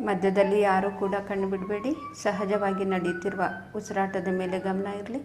ಮಧ್ಯದಲ್ಲಿ ಯಾರೂ ಕೂಡ ಕಣ್ಣು ಬಿಡಬೇಡಿ. ಸಹಜವಾಗಿ ನಡೀತಿರುವ ಉಸಿರಾಟದ ಮೇಲೆ ಗಮನ ಇರಲಿ.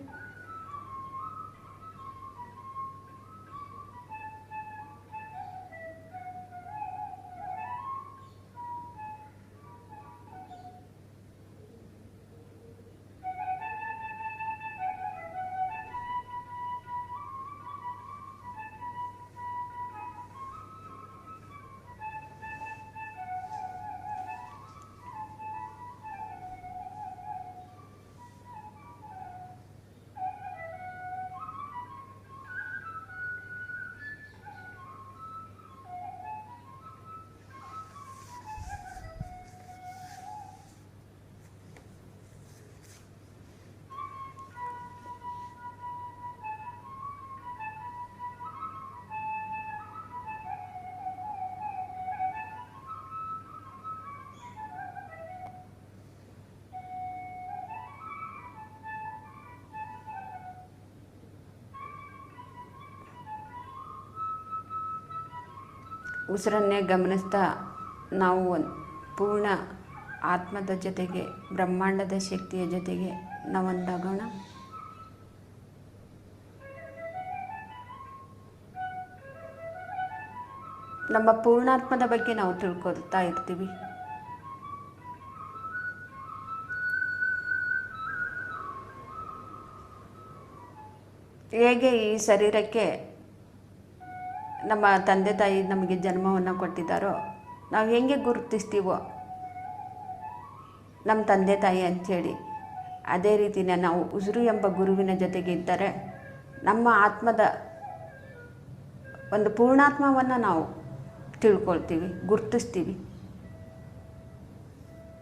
ಉಸಿರನ್ನೇ ಗಮನಿಸ್ತಾ ನಾವು ಪೂರ್ಣ ಆತ್ಮದ ಜೊತೆಗೆ, ಬ್ರಹ್ಮಾಂಡದ ಶಕ್ತಿಯ ಜೊತೆಗೆ ನಾವೊಂದಾಗೋಣ. ನಮ್ಮ ಪೂರ್ಣಾತ್ಮದ ಬಗ್ಗೆ ನಾವು ತಿಳ್ಕೊಳ್ತಾ ಇರ್ತೀವಿ. ಹೇಗೆ ಈ ಶರೀರಕ್ಕೆ ನಮ್ಮ ತಂದೆ ತಾಯಿ ನಮಗೆ ಜನ್ಮವನ್ನು ಕೊಟ್ಟಿದ್ದಾರೋ, ನಾವು ಹೇಗೆ ಗುರುತಿಸ್ತೀವೋ ನಮ್ಮ ತಂದೆ ತಾಯಿ ಅಂಥೇಳಿ, ಅದೇ ರೀತಿಯೇ ನಾವು ಉಸಿರು ಎಂಬ ಗುರುವಿನ ಜೊತೆಗೆ ಇದ್ದರೆ ನಮ್ಮ ಆತ್ಮದ ಒಂದು ಪೂರ್ಣಾತ್ಮವನ್ನು ನಾವು ತಿಳ್ಕೊಳ್ತೀವಿ, ಗುರುತಿಸ್ತೀವಿ.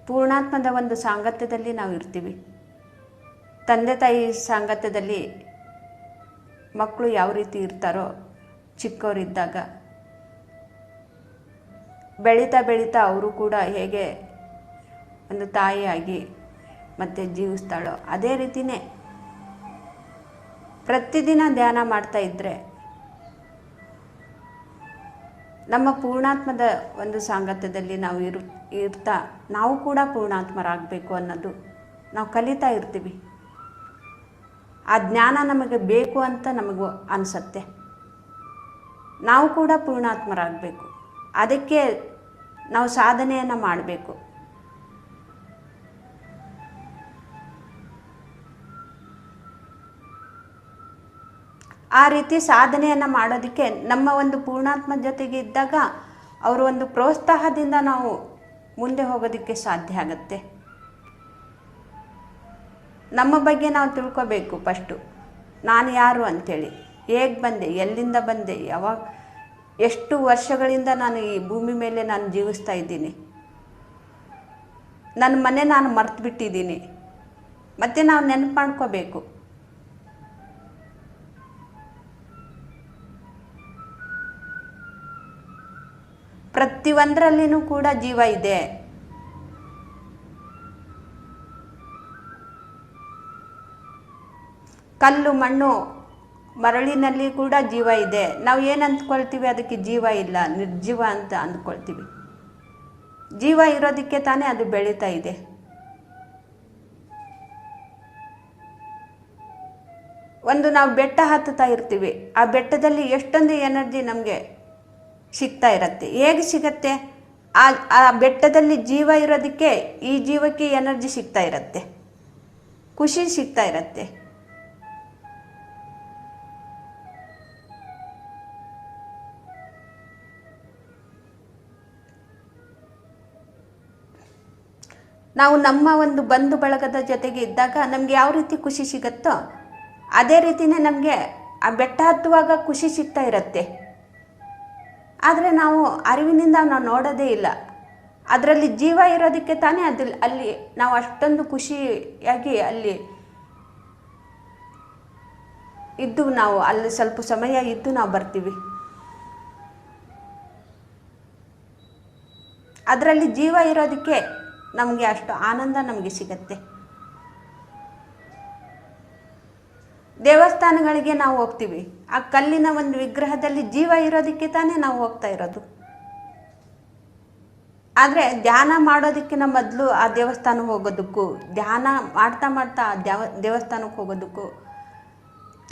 ಪೂರ್ಣಾತ್ಮದ ಒಂದು ಸಾಂಗತ್ಯದಲ್ಲಿ ನಾವು ಇರ್ತೀವಿ. ತಂದೆ ತಾಯಿ ಸಾಂಗತ್ಯದಲ್ಲಿ ಮಕ್ಕಳು ಯಾವ ರೀತಿ ಇರ್ತಾರೋ, ಚಿಕ್ಕವರಿದ್ದಾಗ ಬೆಳೀತಾ ಬೆಳೀತಾ ಅವರು ಕೂಡ ಹೇಗೆ ಒಂದು ತಾಯಿಯಾಗಿ ಮತ್ತೆ ಜೀವಿಸ್ತಾಳೋ, ಅದೇ ರೀತಿಯೇ ಪ್ರತಿದಿನ ಧ್ಯಾನ ಮಾಡ್ತಾ ಇದ್ದರೆ ನಮ್ಮ ಪೂರ್ಣಾತ್ಮದ ಒಂದು ಸಾಂಗತ್ಯದಲ್ಲಿ ನಾವು ಇರ್ತಾ ನಾವು ಕೂಡ ಪೂರ್ಣಾತ್ಮರಾಗಬೇಕು ಅನ್ನೋದು ನಾವು ಕಲಿತಾ ಇರ್ತೀವಿ. ಆ ಜ್ಞಾನ ನಮಗೆ ಬೇಕು ಅಂತ ನಮಗೂ ಅನಿಸುತ್ತೆ. ನಾವು ಕೂಡ ಪೂರ್ಣಾತ್ಮರಾಗಬೇಕು. ಅದಕ್ಕೆ ನಾವು ಸಾಧನೆಯನ್ನು ಮಾಡಬೇಕು. ಆ ರೀತಿ ಸಾಧನೆಯನ್ನು ಮಾಡೋದಕ್ಕೆ ನಮ್ಮ ಒಂದು ಪೂರ್ಣಾತ್ಮ ಜೊತೆಗೆ ಇದ್ದಾಗ ಅವರ ಒಂದು ಪ್ರೋತ್ಸಾಹದಿಂದ ನಾವು ಮುಂದೆ ಹೋಗೋದಕ್ಕೆ ಸಾಧ್ಯ ಆಗುತ್ತೆ. ನಮ್ಮ ಬಗ್ಗೆ ನಾವು ತಿಳ್ಕೋಬೇಕು. ಫಸ್ಟು ನಾನು ಯಾರು ಅಂಥೇಳಿ, ಹೇಗೆ ಬಂದೆ, ಎಲ್ಲಿಂದ ಬಂದೆ, ಯಾವಾಗ, ಎಷ್ಟು ವರ್ಷಗಳಿಂದ ನಾನು ಈ ಭೂಮಿ ಮೇಲೆ ನಾನು ಜೀವಿಸ್ತಾ ಇದ್ದೀನಿ, ನನ್ನ ಮನೆ ನಾನು ಮರ್ತು ಬಿಟ್ಟಿದ್ದೀನಿ. ಮತ್ತು ನಾವು ನೆನಪು ಮಾಡ್ಕೋಬೇಕು. ಪ್ರತಿಯೊಂದರಲ್ಲಿನೂ ಕೂಡ ಜೀವ ಇದೆ. ಕಲ್ಲು ಮಣ್ಣು ಮರಳಿನಲ್ಲಿ ಕೂಡ ಜೀವ ಇದೆ. ನಾವು ಏನು ಅಂದ್ಕೊಳ್ತೀವಿ, ಅದಕ್ಕೆ ಜೀವ ಇಲ್ಲ, ನಿರ್ಜೀವ ಅಂತ ಅಂದ್ಕೊಳ್ತೀವಿ. ಜೀವ ಇರೋದಕ್ಕೆ ತಾನೇ ಅದು ಬೆಳೀತಾ ಇದೆ. ಒಂದು ನಾವು ಬೆಟ್ಟ ಹತ್ತುತ್ತಾ ಇರ್ತೀವಿ, ಆ ಬೆಟ್ಟದಲ್ಲಿ ಎಷ್ಟೊಂದು ಎನರ್ಜಿ ನಮಗೆ ಸಿಗ್ತಾ ಇರತ್ತೆ. ಹೇಗೆ ಸಿಗತ್ತೆ? ಆ ಬೆಟ್ಟದಲ್ಲಿ ಜೀವ ಇರೋದಕ್ಕೆ ಈ ಜೀವಕ್ಕೆ ಎನರ್ಜಿ ಸಿಗ್ತಾ ಇರತ್ತೆ, ಖುಷಿ ಸಿಗ್ತಾ ಇರತ್ತೆ. ನಾವು ನಮ್ಮ ಒಂದು ಬಂಧು ಬಳಗದ ಜೊತೆಗೆ ಇದ್ದಾಗ ನಮಗೆ ಯಾವ ರೀತಿ ಖುಷಿ ಸಿಗುತ್ತೋ ಅದೇ ರೀತಿಯೇ ನಮಗೆ ಆ ಬೆಟ್ಟ ಹತ್ತುವಾಗ ಖುಷಿ ಸಿಗ್ತಾ ಇರತ್ತೆ. ಆದರೆ ನಾವು ಅರಿವಿನಿಂದ ನಾವು ನೋಡೋದೇ ಇಲ್ಲ. ಅದರಲ್ಲಿ ಜೀವ ಇರೋದಕ್ಕೆ ತಾನೇ ಅಲ್ಲಿ ನಾವು ಅಷ್ಟೊಂದು ಖುಷಿಯಾಗಿ ಅಲ್ಲಿ ಇದ್ದು ನಾವು ಅಲ್ಲಿ ಸ್ವಲ್ಪ ಸಮಯ ಇದ್ದು ನಾವು ಬರ್ತೀವಿ. ಅದರಲ್ಲಿ ಜೀವ ಇರೋದಕ್ಕೆ ನಮಗೆ ಅಷ್ಟು ಆನಂದ ನಮಗೆ ಸಿಗತ್ತೆ. ದೇವಸ್ಥಾನಗಳಿಗೆ ನಾವು ಹೋಗ್ತೀವಿ, ಆ ಕಲ್ಲಿನ ಒಂದು ವಿಗ್ರಹದಲ್ಲಿ ಜೀವ ಇರೋದಕ್ಕೆ ತಾನೇ ನಾವು ಹೋಗ್ತಾ ಇರೋದು. ಆದರೆ ಧ್ಯಾನ ಮಾಡೋದಕ್ಕಿಂತ ಮೊದಲು ಆ ದೇವಸ್ಥಾನಕ್ಕೆ ಹೋಗೋದಕ್ಕೂ, ಧ್ಯಾನ ಮಾಡ್ತಾ ಮಾಡ್ತಾ ಆ ದೇವಸ್ಥಾನಕ್ಕೆ ಹೋಗೋದಕ್ಕೂ,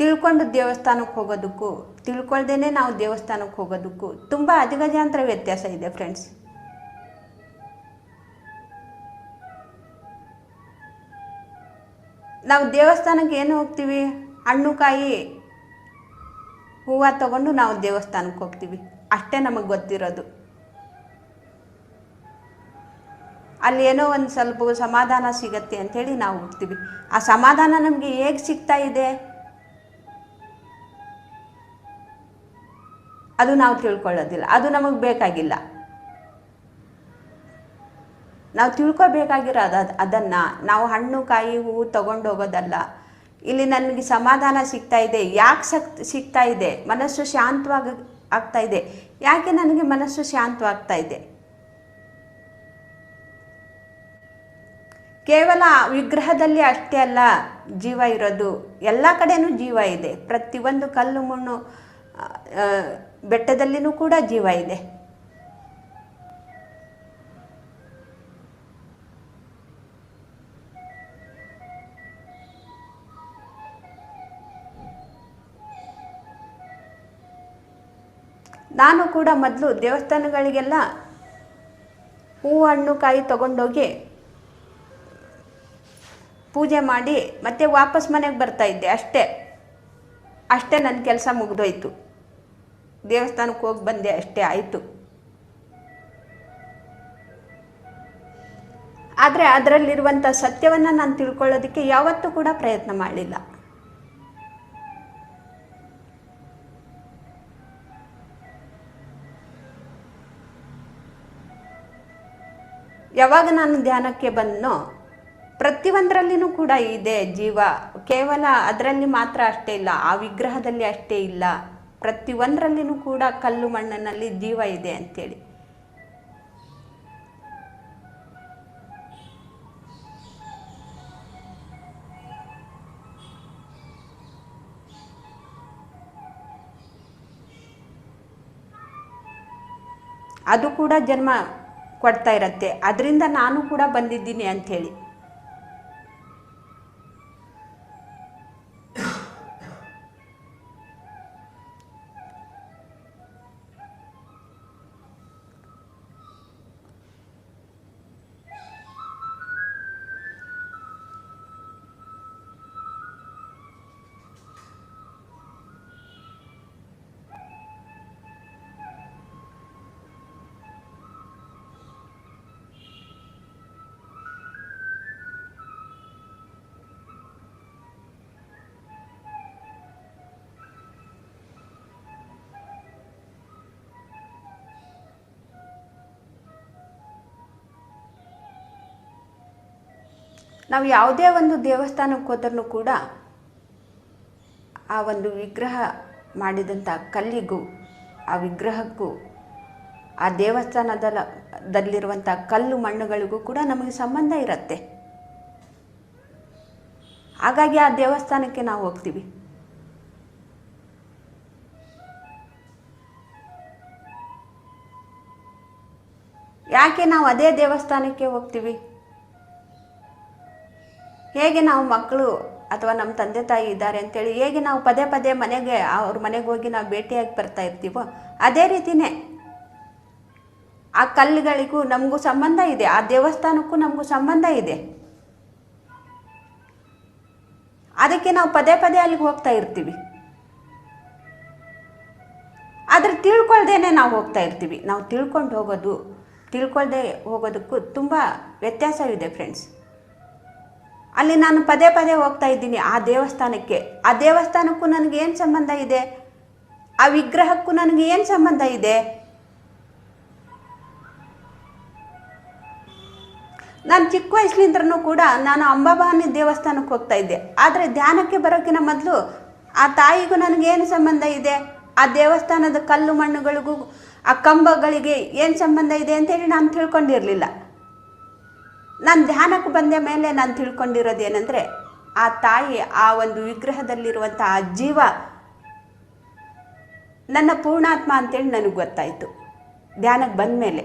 ತಿಳ್ಕೊಂಡು ದೇವಸ್ಥಾನಕ್ಕೆ ಹೋಗೋದಕ್ಕೂ, ತಿಳ್ಕೊಳ್ದೇನೆ ನಾವು ದೇವಸ್ಥಾನಕ್ಕೆ ಹೋಗೋದಕ್ಕೂ ತುಂಬ ಅಜಗಜಾಂತರ ವ್ಯತ್ಯಾಸ ಇದೆ ಫ್ರೆಂಡ್ಸ್. ನಾವು ದೇವಸ್ಥಾನಕ್ಕೆ ಏನು ಹೋಗ್ತೀವಿ? ಹಣ್ಣು ಕಾಯಿ ಹೂವು ತಗೊಂಡು ನಾವು ದೇವಸ್ಥಾನಕ್ಕೆ ಹೋಗ್ತೀವಿ, ಅಷ್ಟೇ ನಮಗೆ ಗೊತ್ತಿರೋದು. ಅಲ್ಲಿ ಏನೋ ಒಂದು ಸ್ವಲ್ಪ ಸಮಾಧಾನ ಸಿಗತ್ತೆ ಅಂಥೇಳಿ ನಾವು ಹೋಗ್ತೀವಿ. ಆ ಸಮಾಧಾನ ನಮಗೆ ಹೇಗೆ ಸಿಗ್ತಾ ಇದೆ ಅದು ನಾವು ತಿಳ್ಕೊಳ್ಳೋದಿಲ್ಲ, ಅದು ನಮಗೆ ಬೇಕಾಗಿಲ್ಲ. ನಾವು ತಿಳ್ಕೊಬೇಕಾಗಿರೋದು ಅದನ್ನು. ನಾವು ಹಣ್ಣು ಕಾಯಿ ಹೂವು ತಗೊಂಡು ಹೋಗೋದಲ್ಲ. ಇಲ್ಲಿ ನನಗೆ ಸಮಾಧಾನ ಸಿಗ್ತಾ ಇದೆ, ಯಾಕೆ ಸಿಗ್ತಾ ಇದೆ? ಮನಸ್ಸು ಶಾಂತವಾಗಿ ಆಗ್ತಾ ಇದೆ. ಯಾಕೆ ನನಗೆ ಮನಸ್ಸು ಶಾಂತವಾಗ್ತಾ ಇದೆ? ಕೇವಲ ವಿಗ್ರಹದಲ್ಲಿ ಅಷ್ಟೇ ಅಲ್ಲ ಜೀವ ಇರೋದು, ಎಲ್ಲ ಕಡೆನೂ ಜೀವ ಇದೆ. ಪ್ರತಿಯೊಂದು ಕಲ್ಲು ಮಣ್ಣು ಬೆಟ್ಟದಲ್ಲಿನೂ ಕೂಡ ಜೀವ ಇದೆ. ನಾನು ಕೂಡ ಮೊದಲು ದೇವಸ್ಥಾನಗಳಿಗೆಲ್ಲ ಹೂವು ಹಣ್ಣು ಕಾಯಿ ತಗೊಂಡೋಗಿ ಪೂಜೆ ಮಾಡಿ ಮತ್ತೆ ವಾಪಸ್ ಮನೆಗೆ ಬರ್ತಾಯಿದ್ದೆ. ಅಷ್ಟೇ ನನ್ನ ಕೆಲಸ ಮುಗಿದೋಯ್ತು. ದೇವಸ್ಥಾನಕ್ಕೆ ಹೋಗಿ ಬಂದೆ, ಅಷ್ಟೇ ಆಯಿತು. ಆದರೆ ಅದರಲ್ಲಿರುವಂಥ ಸತ್ಯವನ್ನು ನಾನು ತಿಳ್ಕೊಳ್ಳೋದಕ್ಕೆ ಯಾವತ್ತೂ ಕೂಡ ಪ್ರಯತ್ನ ಮಾಡಲಿಲ್ಲ. ಯಾವಾಗ ನಾನು ಧ್ಯಾನಕ್ಕೆ ಬಂದನೋ ಪ್ರತಿಯೊಂದರಲ್ಲಿನೂ ಕೂಡ ಇದೆ ಜೀವ. ಕೇವಲ ಅದರಲ್ಲಿ ಮಾತ್ರ ಅಷ್ಟೇ ಇಲ್ಲ, ಆ ವಿಗ್ರಹದಲ್ಲಿ ಅಷ್ಟೇ ಇಲ್ಲ, ಪ್ರತಿಯೊಂದರಲ್ಲಿನೂ ಕೂಡ ಕಲ್ಲು ಮಣ್ಣಿನಲ್ಲಿ ಜೀವ ಇದೆ ಅಂಥೇಳಿ. ಅದು ಕೂಡ ಜನ್ಮ ಕೊಡ್ತಾ ಇರತ್ತೆ, ಅದರಿಂದ ನಾನು ಕೂಡ ಬಂದಿದ್ದೀನಿ ಅಂಥೇಳಿ. ನಾವು ಯಾವುದೇ ಒಂದು ದೇವಸ್ಥಾನಕ್ಕೆ ಹೋದ್ರೂ ಕೂಡ ಆ ಒಂದು ವಿಗ್ರಹ ಮಾಡಿದಂಥ ಕಲ್ಲಿಗೂ ಆ ವಿಗ್ರಹಕ್ಕೂ ಆ ದೇವಸ್ಥಾನದಲ್ಲಿರುವಂಥ ಕಲ್ಲು ಮಣ್ಣುಗಳಿಗೂ ಕೂಡ ನಮಗೆ ಸಂಬಂಧ ಇರುತ್ತೆ. ಹಾಗಾಗಿ ಆ ದೇವಸ್ಥಾನಕ್ಕೆ ನಾವು ಹೋಗ್ತೀವಿ. ಯಾಕೆ ನಾವು ಅದೇ ದೇವಸ್ಥಾನಕ್ಕೆ ಹೋಗ್ತೀವಿ? ಹೇಗೆ ನಾವು ಮಕ್ಕಳು ಅಥವಾ ನಮ್ಮ ತಂದೆ ತಾಯಿ ಇದ್ದಾರೆ ಅಂತೇಳಿ ಹೇಗೆ ನಾವು ಪದೇ ಪದೇ ಮನೆಗೆ ಅವ್ರ ಮನೆಗೆ ಹೋಗಿ ನಾವು ಭೇಟಿಯಾಗಿ ಬರ್ತಾ ಇರ್ತೀವೋ ಅದೇ ರೀತಿಯೇ ಆ ಕಲ್ಲುಗಳಿಗೂ ನಮಗೂ ಸಂಬಂಧ ಇದೆ, ಆ ದೇವಸ್ಥಾನಕ್ಕೂ ನಮಗೂ ಸಂಬಂಧ ಇದೆ. ಅದಕ್ಕೆ ನಾವು ಪದೇ ಪದೇ ಅಲ್ಲಿಗೆ ಹೋಗ್ತಾ ಇರ್ತೀವಿ. ಆದರೆ ತಿಳ್ಕೊಳ್ದೇನೆ ನಾವು ಹೋಗ್ತಾ ಇರ್ತೀವಿ. ನಾವು ತಿಳ್ಕೊಳ್ದೆ ಹೋಗೋದಕ್ಕೂ ತುಂಬ ವ್ಯತ್ಯಾಸವಿದೆ ಫ್ರೆಂಡ್ಸ್. ಅಲ್ಲಿ ನಾನು ಪದೇ ಪದೇ ಹೋಗ್ತಾ ಇದ್ದೀನಿ ಆ ದೇವಸ್ಥಾನಕ್ಕೆ. ಆ ದೇವಸ್ಥಾನಕ್ಕೂ ನನಗೆ ಏನು ಸಂಬಂಧ ಇದೆ? ಆ ವಿಗ್ರಹಕ್ಕೂ ನನಗೆ ಏನು ಸಂಬಂಧ ಇದೆ? ನಾನು ಚಿಕ್ಕ ವಯಸ್ಸಿನಿಂದ್ರೂ ಕೂಡ ನಾನು ಅಂಬಾಭವಾನಿ ದೇವಸ್ಥಾನಕ್ಕೆ ಹೋಗ್ತಾ ಇದ್ದೆ. ಆದರೆ ಧ್ಯಾನಕ್ಕೆ ಬರೋಕ್ಕಿಂತ ಮೊದಲು ಆ ತಾಯಿಗೂ ನನಗೇನು ಸಂಬಂಧ ಇದೆ, ಆ ದೇವಸ್ಥಾನದ ಕಲ್ಲು ಮಣ್ಣುಗಳಿಗೂ ಆ ಕಂಬಗಳಿಗೆ ಏನು ಸಂಬಂಧ ಇದೆ ಅಂತೇಳಿ ನಾನು ತಿಳ್ಕೊಂಡಿರಲಿಲ್ಲ. ನಾನು ಧ್ಯಾನಕ್ಕೆ ಬಂದ ಮೇಲೆ ನಾನು ತಿಳ್ಕೊಂಡಿರೋದೇನೆಂದರೆ, ಆ ತಾಯಿ, ಆ ಒಂದು ವಿಗ್ರಹದಲ್ಲಿರುವಂಥ ಆ ಜೀವ ನನ್ನ ಪೂರ್ಣಾತ್ಮ ಅಂತೇಳಿ ನನಗೆ ಗೊತ್ತಾಯಿತು ಧ್ಯಾನಕ್ಕೆ ಬಂದ ಮೇಲೆ.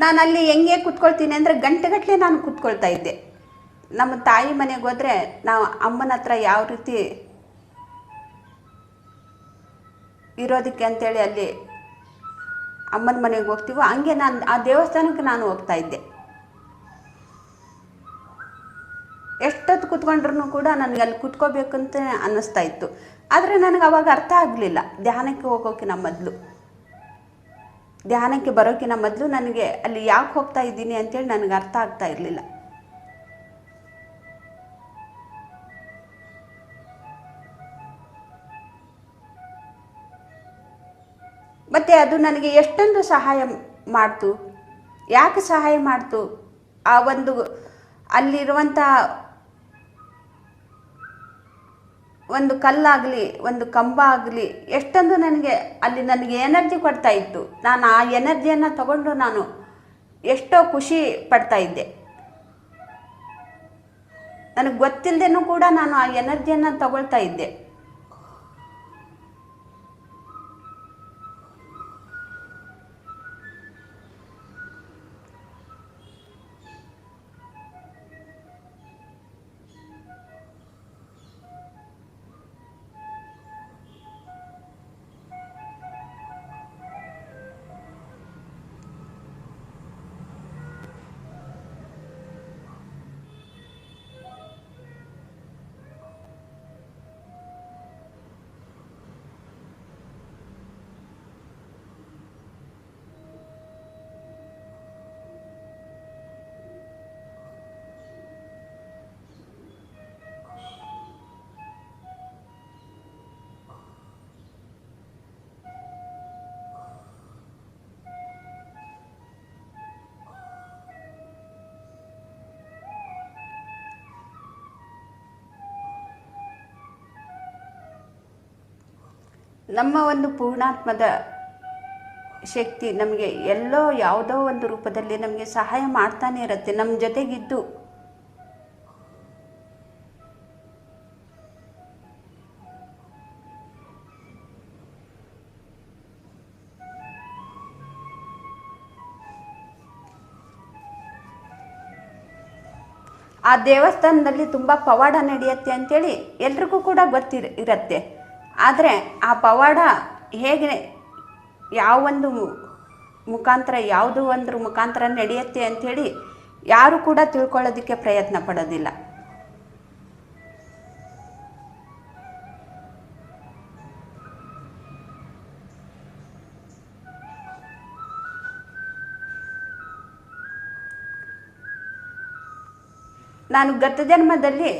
ನಾನು ಅಲ್ಲಿ ಹೆಂಗೆ ಕೂತ್ಕೊಳ್ತೀನಿ ಅಂದರೆ ಗಂಟೆಗಟ್ಟಲೆ ನಾನು ಕೂತ್ಕೊಳ್ತಾ ಇದ್ದೆ. ನಮ್ಮ ತಾಯಿ ಮನೆಗೆ ಹೋದರೆ ನಾವು ಅಮ್ಮನ ಹತ್ರ ಯಾವ ರೀತಿ ಇರೋದಕ್ಕೆ ಅಂತೇಳಿ ಅಲ್ಲಿ ಅಮ್ಮನ ಮನೆಗೆ ಹೋಗ್ತೀವೋ ಹಂಗೆ ನಾನು ಆ ದೇವಸ್ಥಾನಕ್ಕೆ ನಾನು ಹೋಗ್ತಾ ಇದ್ದೆ. ಎಷ್ಟೊತ್ತು ಕೂತ್ಕೊಂಡ್ರೂ ಕೂಡ ನನಗೆ ಅಲ್ಲಿ ಕೂತ್ಕೋಬೇಕಂತ ಅನ್ನಿಸ್ತಾ ಇತ್ತು. ಆದರೆ ನನಗೆ ಅವಾಗ ಅರ್ಥ ಆಗಲಿಲ್ಲ. ಧ್ಯಾನಕ್ಕೆ ಹೋಗೋಕ್ಕಿಂತ ಮೊದಲು, ಧ್ಯಾನಕ್ಕೆ ಬರೋಕ್ಕಿಂತ ಮೊದಲು ನನಗೆ ಅಲ್ಲಿ ಯಾಕೆ ಹೋಗ್ತಾ ಇದ್ದೀನಿ ಅಂತೇಳಿ ನನಗೆ ಅರ್ಥ ಆಗ್ತಾ ಇರಲಿಲ್ಲ. ಮತ್ತು ಅದು ನನಗೆ ಎಷ್ಟೊಂದು ಸಹಾಯ ಮಾಡ್ತು. ಯಾಕೆ ಸಹಾಯ ಮಾಡ್ತು? ಆ ಒಂದು ಅಲ್ಲಿರುವಂಥ ಒಂದು ಕಲ್ಲಾಗಲಿ ಒಂದು ಕಂಬ ಆಗಲಿ ಎಷ್ಟೊಂದು ನನಗೆ ಎನರ್ಜಿ ಕೊಡ್ತಾ ಇತ್ತು. ನಾನು ಆ ಎನರ್ಜಿಯನ್ನು ತಗೊಂಡು ನಾನು ಎಷ್ಟೋ ಖುಷಿ ಪಡ್ತಾ ಇದ್ದೆ. ನನಗೆ ಗೊತ್ತಿಲ್ಲದೇನೂ ಕೂಡ ನಾನು ಆ ಎನರ್ಜಿಯನ್ನು ತಗೊಳ್ತಾ ಇದ್ದೆ. ನಮ್ಮ ಒಂದು ಪೂರ್ಣಾತ್ಮದ ಶಕ್ತಿ ನಮಗೆ ಎಲ್ಲೋ ಯಾವುದೋ ಒಂದು ರೂಪದಲ್ಲಿ ನಮಗೆ ಸಹಾಯ ಮಾಡ್ತಾನೆ ಇರುತ್ತೆ, ನಮ್ಮ ಜೊತೆಗಿದ್ದು. ಆ ದೇವಸ್ಥಾನದಲ್ಲಿ ತುಂಬ ಪವಾಡ ನಡೆಯುತ್ತೆ ಅಂಥೇಳಿ ಎಲ್ರಿಗೂ ಕೂಡ ಇರುತ್ತೆ. ಆದರೆ ಆ ಪವಾಡ ಹೇಗೆ ಯಾವೊಂದು ಮುಖಾಂತರ ಯಾವುದೋ ಒಂದು ಮುಖಾಂತರ ನಡೆಯುತ್ತೆ ಅಂಥೇಳಿ ಯಾರು ಕೂಡ ತಿಳ್ಕೊಳ್ಳೋದಕ್ಕೆ ಪ್ರಯತ್ನ ಪಡೋದಿಲ್ಲ. ನಾನು ಗತ ಜನ್ಮದಲ್ಲಿ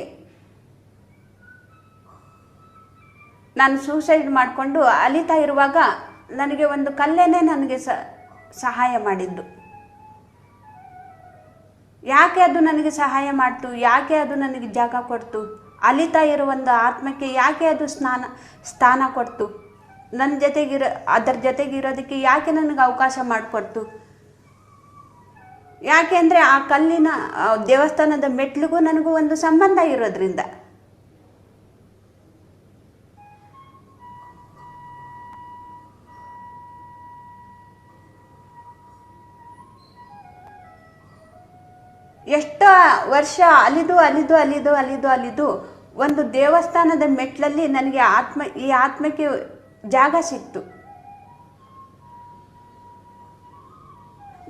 ನಾನು ಸೂಸೈಡ್ ಮಾಡಿಕೊಂಡು ಅಲಿತಾ ಇರುವಾಗ ನನಗೆ ಒಂದು ಕಲ್ಲೇನೆ ನನಗೆ ಸಹಾಯ ಮಾಡಿದ್ದು. ಯಾಕೆ ಅದು ನನಗೆ ಸಹಾಯ ಮಾಡ್ತು, ಯಾಕೆ ಅದು ನನಗೆ ಜಾಗ ಕೊಡ್ತು? ಅಲಿತಾ ಇರೋ ಒಂದು ಆತ್ಮಕ್ಕೆ ಯಾಕೆ ಅದು ಸ್ಥಾನ ಕೊಡ್ತು? ನನ್ನ ಅದರ ಜೊತೆಗಿರೋದಕ್ಕೆ ಯಾಕೆ ನನಗೆ ಅವಕಾಶ ಮಾಡಿಕೊಡ್ತು? ಯಾಕೆ ಅಂದರೆ ಆ ಕಲ್ಲಿನ ದೇವಸ್ಥಾನದ ಮೆಟ್ಲಿಗೂ ನನಗೂ ಒಂದು ಸಂಬಂಧ ಇರೋದ್ರಿಂದ. ಎಷ್ಟೋ ವರ್ಷ ಅಲಿದು ಒಂದು ದೇವಸ್ಥಾನದ ಮೆಟ್ಲಲ್ಲಿ ನನಗೆ ಈ ಆತ್ಮಕ್ಕೆ ಜಾಗ ಸಿಕ್ತು.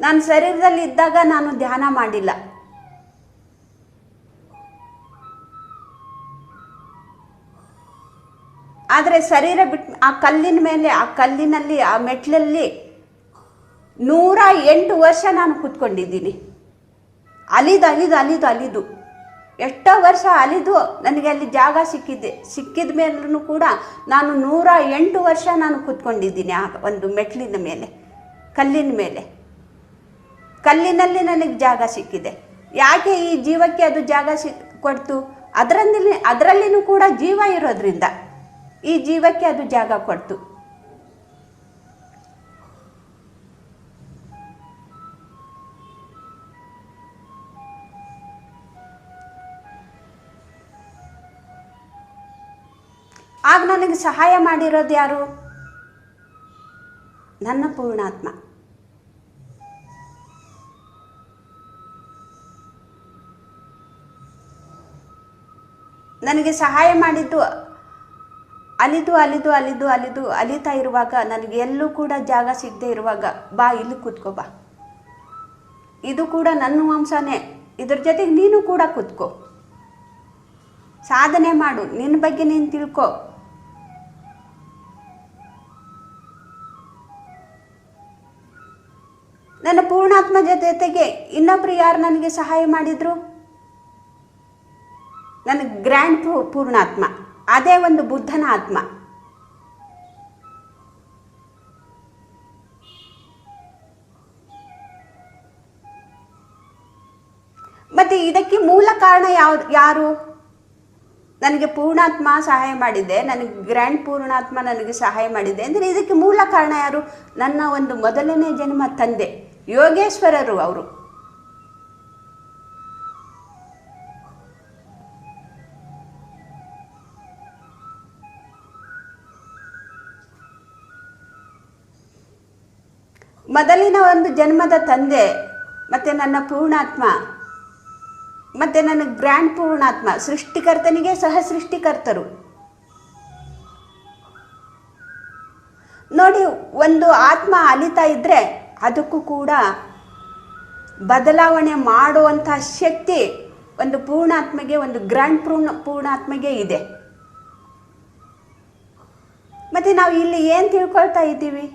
ನಾನು ಶರೀರದಲ್ಲಿ ಇದ್ದಾಗ ನಾನು ಧ್ಯಾನ ಮಾಡಿಲ್ಲ. ಆದರೆ ಶರೀರ ಬಿಟ್ಟು ಆ ಕಲ್ಲಿನಲ್ಲಿ ಆ ಮೆಟ್ಲಲ್ಲಿ 108 ವರ್ಷ ನಾನು ಕೂತ್ಕೊಂಡಿದ್ದೀನಿ. ಅಲಿದು ಎಷ್ಟೋ ವರ್ಷ ಅಲಿದು ನನಗೆ ಅಲ್ಲಿ ಜಾಗ ಸಿಕ್ಕಿದ ಮೇಲೂ ಕೂಡ ನಾನು 108 ವರ್ಷ ನಾನು ಕೂತ್ಕೊಂಡಿದ್ದೀನಿ ಆ ಒಂದು ಮೆಟ್ಲಿನ ಮೇಲೆ, ಕಲ್ಲಿನಲ್ಲಿ ನನಗೆ ಜಾಗ ಸಿಕ್ಕಿದೆ. ಯಾಕೆ ಈ ಜೀವಕ್ಕೆ ಅದು ಜಾಗ ಕೊಡ್ತು? ಅದರಲ್ಲಿನೂ ಕೂಡ ಜೀವ ಇರೋದ್ರಿಂದ ಈ ಜೀವಕ್ಕೆ ಅದು ಜಾಗ ಕೊಡ್ತು. ಆಗ ನನಗೆ ಸಹಾಯ ಮಾಡಿರೋದು ಯಾರು? ನನ್ನ ಪೂರ್ಣಾತ್ಮ. ನನಗೆ ಸಹಾಯ ಮಾಡಿದ್ದು ಅಲಿತಾ ಇರುವಾಗ, ನನಗೆ ಎಲ್ಲೂ ಕೂಡ ಜಾಗ ಸಿಗದೆ ಇರುವಾಗ, ಬಾ ಇಲ್ಲಿ ಕೂತ್ಕೋ ಬಾ, ಇದು ಕೂಡ ನನ್ನ ವಂಶನೇ, ಇದ್ರ ಜೊತೆಗೆ ನೀನು ಕೂಡ ಕೂತ್ಕೋ, ಸಾಧನೆ ಮಾಡು, ನಿನ್ನ ಬಗ್ಗೆ ನೀನು ತಿಳ್ಕೊ. ನನ್ನ ಪೂರ್ಣಾತ್ಮ ಜೊತೆಗೆ ಇನ್ನೊಬ್ರು ಯಾರು ನನಗೆ ಸಹಾಯ ಮಾಡಿದ್ರು? ನನ್ನ ಗ್ರ್ಯಾಂಡ್ ಪೂರ್ಣಾತ್ಮ, ಅದೇ ಒಂದು ಬುದ್ಧನ ಆತ್ಮ. ಮತ್ತೆ ಇದಕ್ಕೆ ಮೂಲ ಕಾರಣ ಯಾರು? ನನಗೆ ಪೂರ್ಣಾತ್ಮ ಸಹಾಯ ಮಾಡಿದೆ, ನನಗೆ ಗ್ರ್ಯಾಂಡ್ ಪೂರ್ಣಾತ್ಮ ನನಗೆ ಸಹಾಯ ಮಾಡಿದೆ ಅಂದರೆ ಇದಕ್ಕೆ ಮೂಲ ಕಾರಣ ಯಾರು? ನನ್ನ ಒಂದು ಮೊದಲನೇ ಜನ್ಮ ತಂದೆ ಯೋಗೇಶ್ವರರು. ಅವರು ಮೊದಲಿನ ಒಂದು ಜನ್ಮದ ತಂದೆ, ಮತ್ತೆ ನನ್ನ ಪೂರ್ಣಾತ್ಮ, ಮತ್ತೆ ನನ್ನ ಗ್ರ್ಯಾಂಡ್ ಪೂರ್ಣಾತ್ಮ, ಸೃಷ್ಟಿಕರ್ತನಿಗೆ ಸಹ ಸೃಷ್ಟಿಕರ್ತರು. ನೋಡಿ, ಒಂದು ಆತ್ಮ ಅಲಿತಾ ಇದ್ರೆ ಅದಕ್ಕೂ ಕೂಡ ಬದಲಾವಣೆ ಮಾಡುವಂಥ ಶಕ್ತಿ ಒಂದು ಪೂರ್ಣಾತ್ಮಗೆ, ಒಂದು ಗ್ರ್ಯಾಂಡ್ ಪೂರ್ಣಾತ್ಮಗೆ ಇದೆ. ಮತ್ತೆ ನಾವು ಇಲ್ಲಿ ಏನು ತಿಳ್ಕೊಳ್ತಾ ಇದ್ದೀವಿ?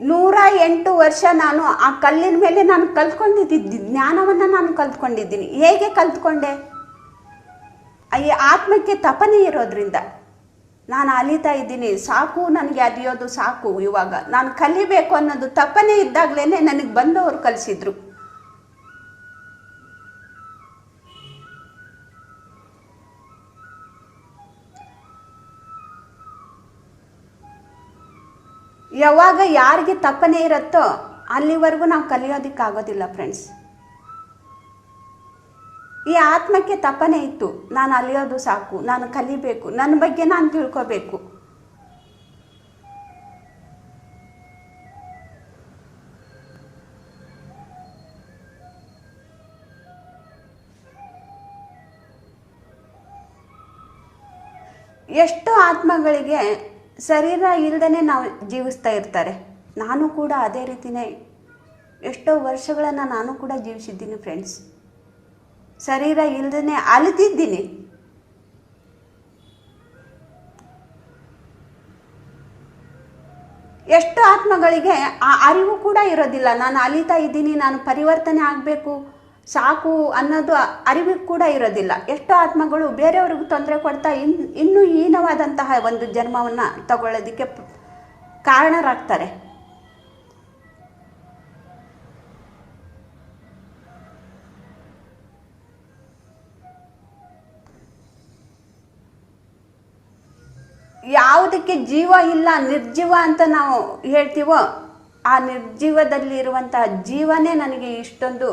ನೂರ 8 ವರ್ಷ ನಾನು ಆ ಕಲ್ಲಿನ ಮೇಲೆ ನಾನು ಕಲ್ತ್ಕೊಂಡಿದ್ದೀನಿ, ಜ್ಞಾನವನ್ನು ನಾನು ಕಲ್ತ್ಕೊಂಡಿದ್ದೀನಿ. ಹೇಗೆ ಕಲ್ತ್ಕೊಂಡೆ? ಈ ಆತ್ಮಕ್ಕೆ ತಪನೆ ಇರೋದ್ರಿಂದ ನಾನು ಅಲಿತಾ ಇದ್ದೀನಿ, ಸಾಕು ನನಗೆ ಅಲಿಯೋದು ಸಾಕು, ಇವಾಗ ನಾನು ಕಲಿಬೇಕು ಅನ್ನೋದು ತಪನೆ ಇದ್ದಾಗಲೇ ನನಗೆ ಬಂದವರು ಕಲಿಸಿದ್ರು. ಯಾವಾಗ ಯಾರಿಗೆ ತಪನೆ ಇರುತ್ತೋ ಅಲ್ಲಿವರೆಗೂ ನಾವು ಕಲಿಯೋದಕ್ಕಾಗೋದಿಲ್ಲ ಫ್ರೆಂಡ್ಸ್. ಈ ಆತ್ಮಕ್ಕೆ ತಪನೆ ಇತ್ತು, ನಾನು ಅಲಿಯೋದು ಸಾಕು, ನಾನು ಕಲಿಬೇಕು, ನನ್ನ ಬಗ್ಗೆ ನಾನು ತಿಳ್ಕೋಬೇಕು. ಎಷ್ಟು ಆತ್ಮಗಳಿಗೆ ಶರೀರ ಇಲ್ಲದೇ ನಾವು ಜೀವಿಸ್ತಾ ಇರ್ತಾರೆ. ನಾನು ಕೂಡ ಅದೇ ರೀತಿಯೇ ಎಷ್ಟೋ ವರ್ಷಗಳನ್ನು ನಾನು ಕೂಡ ಜೀವಿಸಿದ್ದೀನಿ ಫ್ರೆಂಡ್ಸ್. ಶರೀರ ಇಲ್ಲದೇ ಅಲಿತಿದ್ದೀನಿ. ಎಷ್ಟು ಆತ್ಮಗಳಿಗೆ ಆ ಅರಿವು ಕೂಡ ಇರೋದಿಲ್ಲ, ನಾನು ಅಲಿತಾ ಇದ್ದೀನಿ, ನಾನು ಪರಿವರ್ತನೆ ಆಗಬೇಕು, ಸಾಕು ಅನ್ನೋದು ಅರಿವಿಗೆ ಕೂಡ ಇರೋದಿಲ್ಲ. ಎಷ್ಟೋ ಆತ್ಮಗಳು ಬೇರೆಯವ್ರಿಗೂ ತೊಂದರೆ ಕೊಡ್ತಾ ಇನ್ನೂ ಹೀನವಾದಂತಹ ಒಂದು ಜನ್ಮವನ್ನು ತಗೊಳ್ಳೋದಕ್ಕೆ ಕಾರಣರಾಗ್ತಾರೆ. ಯಾವುದಕ್ಕೆ ಜೀವ ಇಲ್ಲ, ನಿರ್ಜೀವ ಅಂತ ನಾವು ಹೇಳ್ತೀವೋ ಆ ನಿರ್ಜೀವದಲ್ಲಿರುವಂತಹ ಜೀವನೇ ನನಗೆ ಇಷ್ಟೊಂದು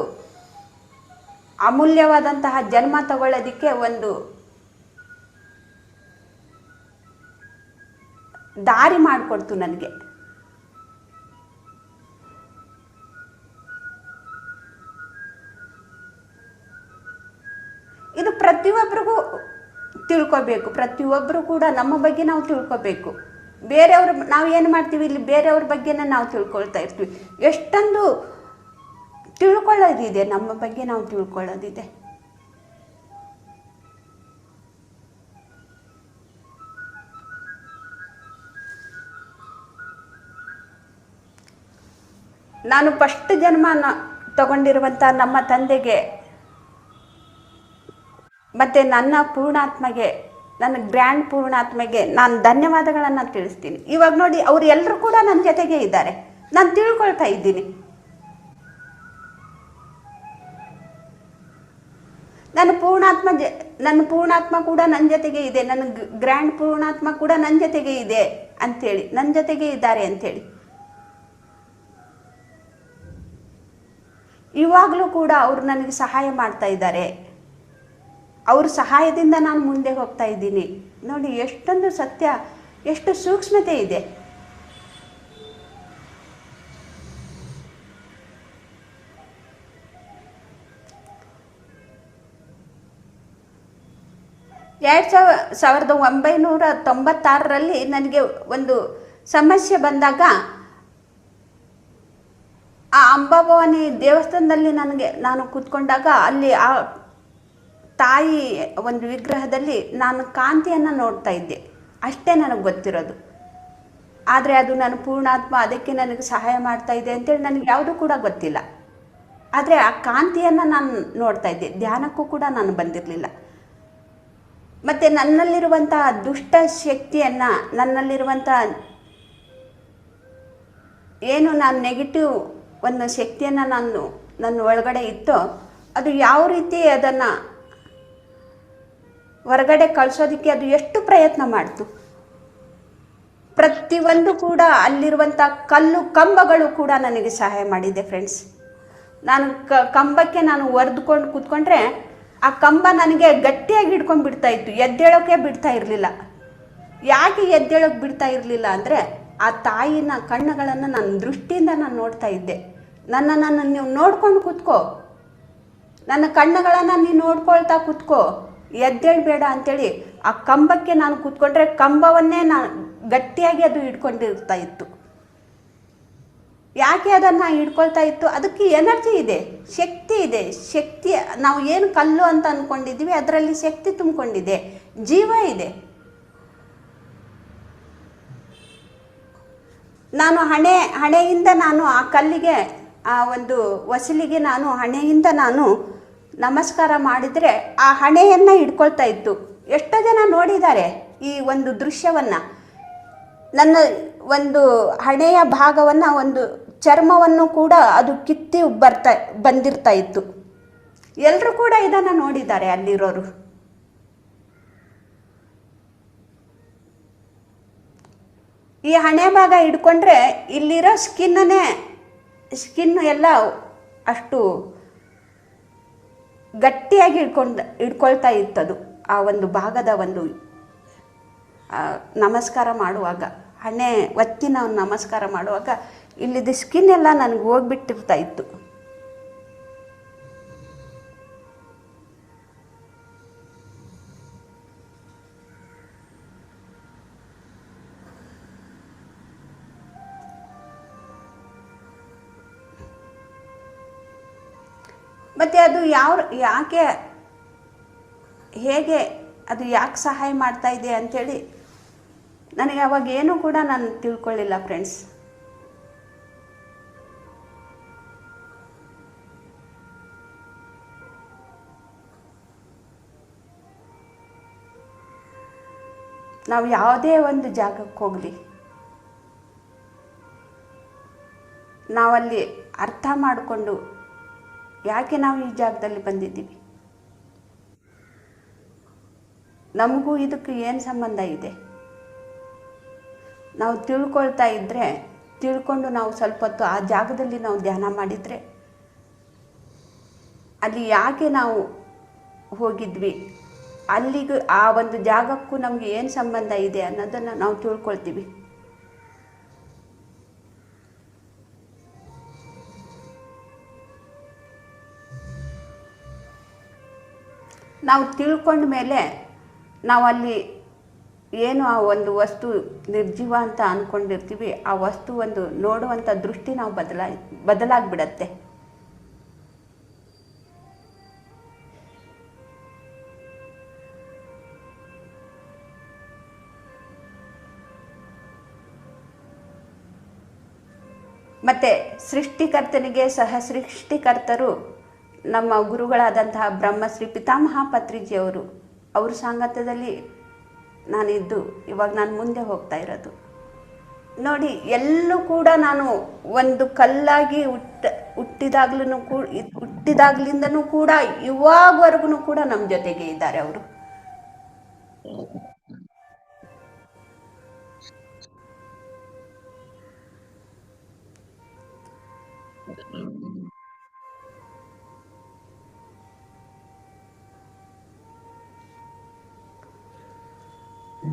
ಅಮೂಲ್ಯವಾದಂತಹ ಜನ್ಮ ತಗೊಳ್ಳೋದಕ್ಕೆ ಒಂದು ದಾರಿ ಮಾಡಿಕೊಡ್ತು ನನಗೆ. ಇದು ಪ್ರತಿಯೊಬ್ಬರಿಗೂ ತಿಳ್ಕೊಬೇಕು. ಪ್ರತಿಯೊಬ್ಬರು ಕೂಡ ನಮ್ಮ ಬಗ್ಗೆ ನಾವು ತಿಳ್ಕೊಬೇಕು. ಬೇರೆಯವ್ರ ನಾವು ಏನು ಮಾಡ್ತೀವಿ, ಇಲ್ಲಿ ಬೇರೆಯವ್ರ ಬಗ್ಗೆನೇ ನಾವು ತಿಳ್ಕೊಳ್ತಾ ಇರ್ತೀವಿ. ಎಷ್ಟೊಂದು ತಿಳ್ಕೊಳ್ಳೋದಿದೆ, ನಮ್ಮ ಬಗ್ಗೆ ನಾವು ತಿಳ್ಕೊಳ್ಳೋದಿದೆ. ನಾನು ಫಸ್ಟ್ ಜನ್ಮ ತಗೊಂಡಿರುವಂಥ ನಮ್ಮ ತಂದೆಗೆ ಮತ್ತು ನನ್ನ ಪೂರ್ಣಾತ್ಮಗೆ, ನನ್ನ ಗ್ರ್ಯಾಂಡ್ ಪೂರ್ಣಾತ್ಮೆಗೆ ನಾನು ಧನ್ಯವಾದಗಳನ್ನು ತಿಳಿಸ್ತೀನಿ. ಇವಾಗ ನೋಡಿ, ಅವರು ಎಲ್ಲರೂ ಕೂಡ ನನ್ನ ಜೊತೆಗೆ ಇದ್ದಾರೆ, ನಾನು ತಿಳ್ಕೊಳ್ತಾ ಇದ್ದೀನಿ. ನನ್ನ ಪೂರ್ಣಾತ್ಮ ಕೂಡ ನನ್ನ ಜೊತೆಗೆ ಇದೆ, ನನ್ನ ಗ್ರ್ಯಾಂಡ್ ಪೂರ್ಣಾತ್ಮ ಕೂಡ ನನ್ನ ಜೊತೆಗೆ ಇದೆ ಅಂಥೇಳಿ, ನನ್ನ ಜೊತೆಗೆ ಇದ್ದಾರೆ ಅಂಥೇಳಿ. ಇವಾಗಲೂ ಕೂಡ ಅವರು ನನಗೆ ಸಹಾಯ ಮಾಡ್ತಾ ಇದ್ದಾರೆ. ಅವ್ರ ಸಹಾಯದಿಂದ ನಾನು ಮುಂದೆ ಹೋಗ್ತಾ ಇದ್ದೀನಿ. ನೋಡಿ ಎಷ್ಟೊಂದು ಸತ್ಯ, ಎಷ್ಟು ಸೂಕ್ಷ್ಮತೆ ಇದೆ. ಸಾವಿರದ 1996ರಲ್ಲಿ ನನಗೆ ಒಂದು ಸಮಸ್ಯೆ ಬಂದಾಗ ಆ ಅಂಬಾಭವಾನಿ ದೇವಸ್ಥಾನದಲ್ಲಿ ನಾನು ಕೂತ್ಕೊಂಡಾಗ ಅಲ್ಲಿ ಆ ತಾಯಿ ಒಂದು ವಿಗ್ರಹದಲ್ಲಿ ನಾನು ಕಾಂತಿಯನ್ನು ನೋಡ್ತಾ ಇದ್ದೆ. ಅಷ್ಟೇ ನನಗೆ ಗೊತ್ತಿರೋದು. ಆದರೆ ಅದು ನನ್ನ ಪೂರ್ಣಾತ್ಮ ಅದಕ್ಕೆ ನನಗೆ ಸಹಾಯ ಮಾಡ್ತಾ ಇದೆ ಅಂತೇಳಿ ನನಗೆ ಯಾವುದೂ ಕೂಡ ಗೊತ್ತಿಲ್ಲ. ಆದರೆ ಆ ಕಾಂತಿಯನ್ನು ನಾನು ನೋಡ್ತಾ ಇದ್ದೆ. ಧ್ಯಾನಕ್ಕೂ ಕೂಡ ನಾನು ಬಂದಿರಲಿಲ್ಲ. ಮತ್ತು ನನ್ನಲ್ಲಿರುವಂಥ ದುಷ್ಟ ಶಕ್ತಿಯನ್ನು, ನನ್ನಲ್ಲಿರುವಂಥ ಏನು ನಾನು ನೆಗೆಟಿವ್ ಒಂದು ಶಕ್ತಿಯನ್ನು ನನ್ನ ಒಳಗಡೆ ಇತ್ತೋ ಅದು ಯಾವ ರೀತಿ ಅದನ್ನು ಹೊರಗಡೆ ಕಳಿಸೋದಕ್ಕೆ ಅದು ಎಷ್ಟು ಪ್ರಯತ್ನ ಮಾಡ್ತು. ಪ್ರತಿಯೊಂದು ಕೂಡ ಅಲ್ಲಿರುವಂಥ ಕಂಬಗಳು ಕೂಡ ನನಗೆ ಸಹಾಯ ಮಾಡಿದೆ ಫ್ರೆಂಡ್ಸ್. ನಾನು ಕಂಬಕ್ಕೆ ನಾನು ಒರೆದುಕೊಂಡು ಕೂತ್ಕೊಂಡ್ರೆ ಆ ಕಂಬ ನನಗೆ ಗಟ್ಟಿಯಾಗಿ ಹಿಡ್ಕೊಂಡು ಬಿಡ್ತಾ ಇತ್ತು, ಎದ್ದೇಳೋಕೆ ಬಿಡ್ತಾ ಇರಲಿಲ್ಲ. ಯಾಕೆ ಎದ್ದೇಳೋಕೆ ಬಿಡ್ತಾ ಇರಲಿಲ್ಲ ಅಂದರೆ ಆ ತಾಯಿನ ಕಣ್ಣುಗಳನ್ನು ನನ್ನ ದೃಷ್ಟಿಯಿಂದ ನಾನು ನೋಡ್ತಾ ಇದ್ದೆ. ನನ್ನನ್ನು ನೀವು ನೋಡ್ಕೊಂಡು ಕೂತ್ಕೋ, ನನ್ನ ಕಣ್ಣುಗಳನ್ನು ನೀನು ನೋಡ್ಕೊಳ್ತಾ ಕೂತ್ಕೋ, ಎದ್ದೇಳಬೇಡ ಅಂಥೇಳಿ ಆ ಕಂಬಕ್ಕೆ ನಾನು ಕೂತ್ಕೊಂಡ್ರೆ ಕಂಬವನ್ನೇ ನಾನು ಗಟ್ಟಿಯಾಗಿ ಅದು ಹಿಡ್ಕೊಂಡಿರ್ತಾ ಇತ್ತು. ಯಾಕೆ ಅದನ್ನು ಹಿಡ್ಕೊಳ್ತಾ ಇತ್ತು? ಅದಕ್ಕೆ ಎನರ್ಜಿ ಇದೆ, ಶಕ್ತಿ ಇದೆ. ಶಕ್ತಿ, ನಾವು ಏನು ಕಲ್ಲು ಅಂತ ಅಂದ್ಕೊಂಡಿದ್ದೀವಿ ಅದರಲ್ಲಿ ಶಕ್ತಿ ತುಂಬಿಕೊಂಡಿದೆ, ಜೀವ ಇದೆ. ನಾನು ಹಣೆಯಿಂದ ನಾನು ಆ ಕಲ್ಲಿಗೆ, ಆ ಒಂದು ಹೊಸಲಿಗೆ ನಾನು ಹಣೆಯಿಂದ ನಾನು ನಮಸ್ಕಾರ ಮಾಡಿದರೆ ಆ ಹಣೆಯನ್ನು ಹಿಡ್ಕೊಳ್ತಾ ಇತ್ತು. ಎಷ್ಟೋ ಜನ ನೋಡಿದ್ದಾರೆ ಈ ಒಂದು ದೃಶ್ಯವನ್ನು. ನನ್ನ ಒಂದು ಹಣೆಯ ಭಾಗವನ್ನು, ಒಂದು ಚರ್ಮವನ್ನು ಕೂಡ ಅದು ಕಿತ್ತಿ ಬಂದಿರ್ತಾ ಇತ್ತು. ಎಲ್ಲರೂ ಕೂಡ ಇದನ್ನು ನೋಡಿದ್ದಾರೆ ಅಲ್ಲಿರೋರು. ಈ ಹಣೆ ಭಾಗ ಹಿಡ್ಕೊಂಡ್ರೆ ಇಲ್ಲಿರೋ ಸ್ಕಿನ್ ಎಲ್ಲ ಅಷ್ಟು ಗಟ್ಟಿಯಾಗಿ ಹಿಡ್ಕೊಳ್ತಾ ಇತ್ತದು. ಆ ಒಂದು ಭಾಗದ ಒಂದು ನಮಸ್ಕಾರ ಮಾಡುವಾಗ, ಹಣೆ ಒತ್ತಿ ನಾವು ನಮಸ್ಕಾರ ಮಾಡುವಾಗ ಇಲ್ಲಿದ್ದ ಸ್ಕಿನ್ ಎಲ್ಲ ನನಗೆ ಹೋಗ್ಬಿಟ್ಟಿರ್ತಾ ಇತ್ತು. ಮತ್ತು ಅದು ಅದು ಯಾಕೆ ಸಹಾಯ ಮಾಡ್ತಾ ಇದೆ ಅಂಥೇಳಿ ನನಗೆ ಅವಾಗ ಏನೂ ಕೂಡ ನಾನು ತಿಳ್ಕೊಳ್ಳಿಲ್ಲ ಫ್ರೆಂಡ್ಸ್. ನಾವು ಯಾವುದೇ ಒಂದು ಜಾಗಕ್ಕೆ ಹೋಗಲಿ, ನಾವಲ್ಲಿ ಅರ್ಥ ಮಾಡಿಕೊಂಡು ಯಾಕೆ ನಾವು ಈ ಜಾಗದಲ್ಲಿ ಬಂದಿದ್ದೀವಿ, ನಮಗೂ ಇದಕ್ಕೆ ಏನು ಸಂಬಂಧ ಇದೆ, ನಾವು ತಿಳ್ಕೊಳ್ತಾ ಇದ್ದರೆ, ತಿಳ್ಕೊಂಡು ನಾವು ಸ್ವಲ್ಪ ಹೊತ್ತು ಆ ಜಾಗದಲ್ಲಿ ನಾವು ಧ್ಯಾನ ಮಾಡಿದರೆ, ಅಲ್ಲಿ ಯಾಕೆ ನಾವು ಹೋಗಿದ್ವಿ, ಅಲ್ಲಿಗೂ ಆ ಒಂದು ಜಾಗಕ್ಕೂ ನಮಗೆ ಏನು ಸಂಬಂಧ ಇದೆ ಅನ್ನೋದನ್ನು ನಾವು ತಿಳ್ಕೊಳ್ತೀವಿ. ನಾವು ತಿಳ್ಕೊಂಡ ಮೇಲೆ ನಾವು ಅಲ್ಲಿ ಏನು ಆ ಒಂದು ವಸ್ತು ನಿರ್ಜೀವ ಅಂತ ಅಂದ್ಕೊಂಡಿರ್ತೀವಿ, ಆ ವಸ್ತು ಒಂದು ನೋಡುವಂಥ ದೃಷ್ಟಿ ನಾವು ಬದಲಾಗಿಬಿಡತ್ತೆ. ಮತ್ತು ಸೃಷ್ಟಿಕರ್ತನಿಗೆ ಸಹ ಸೃಷ್ಟಿಕರ್ತರು ನಮ್ಮ ಗುರುಗಳಾದಂತಹ ಬ್ರಹ್ಮಶ್ರೀ ಪಿತಾಮಹ ಪತ್ರಿಜಿಯವರು, ಅವ್ರ ಸಾಂಗತ್ಯದಲ್ಲಿ ನಾನಿದ್ದು ಇವಾಗ ನಾನು ಮುಂದೆ ಹೋಗ್ತಾ ಇರೋದು ನೋಡಿ. ಎಲ್ಲೂ ಕೂಡ ನಾನು ಒಂದು ಕಲ್ಲಾಗಿ ಹುಟ್ಟಿದಾಗ್ಲಿಂದನೂ ಕೂಡ ಇವಾಗವರೆಗೂ ಕೂಡ ನಮ್ಮ ಜೊತೆಗೆ ಇದ್ದಾರೆ ಅವರು.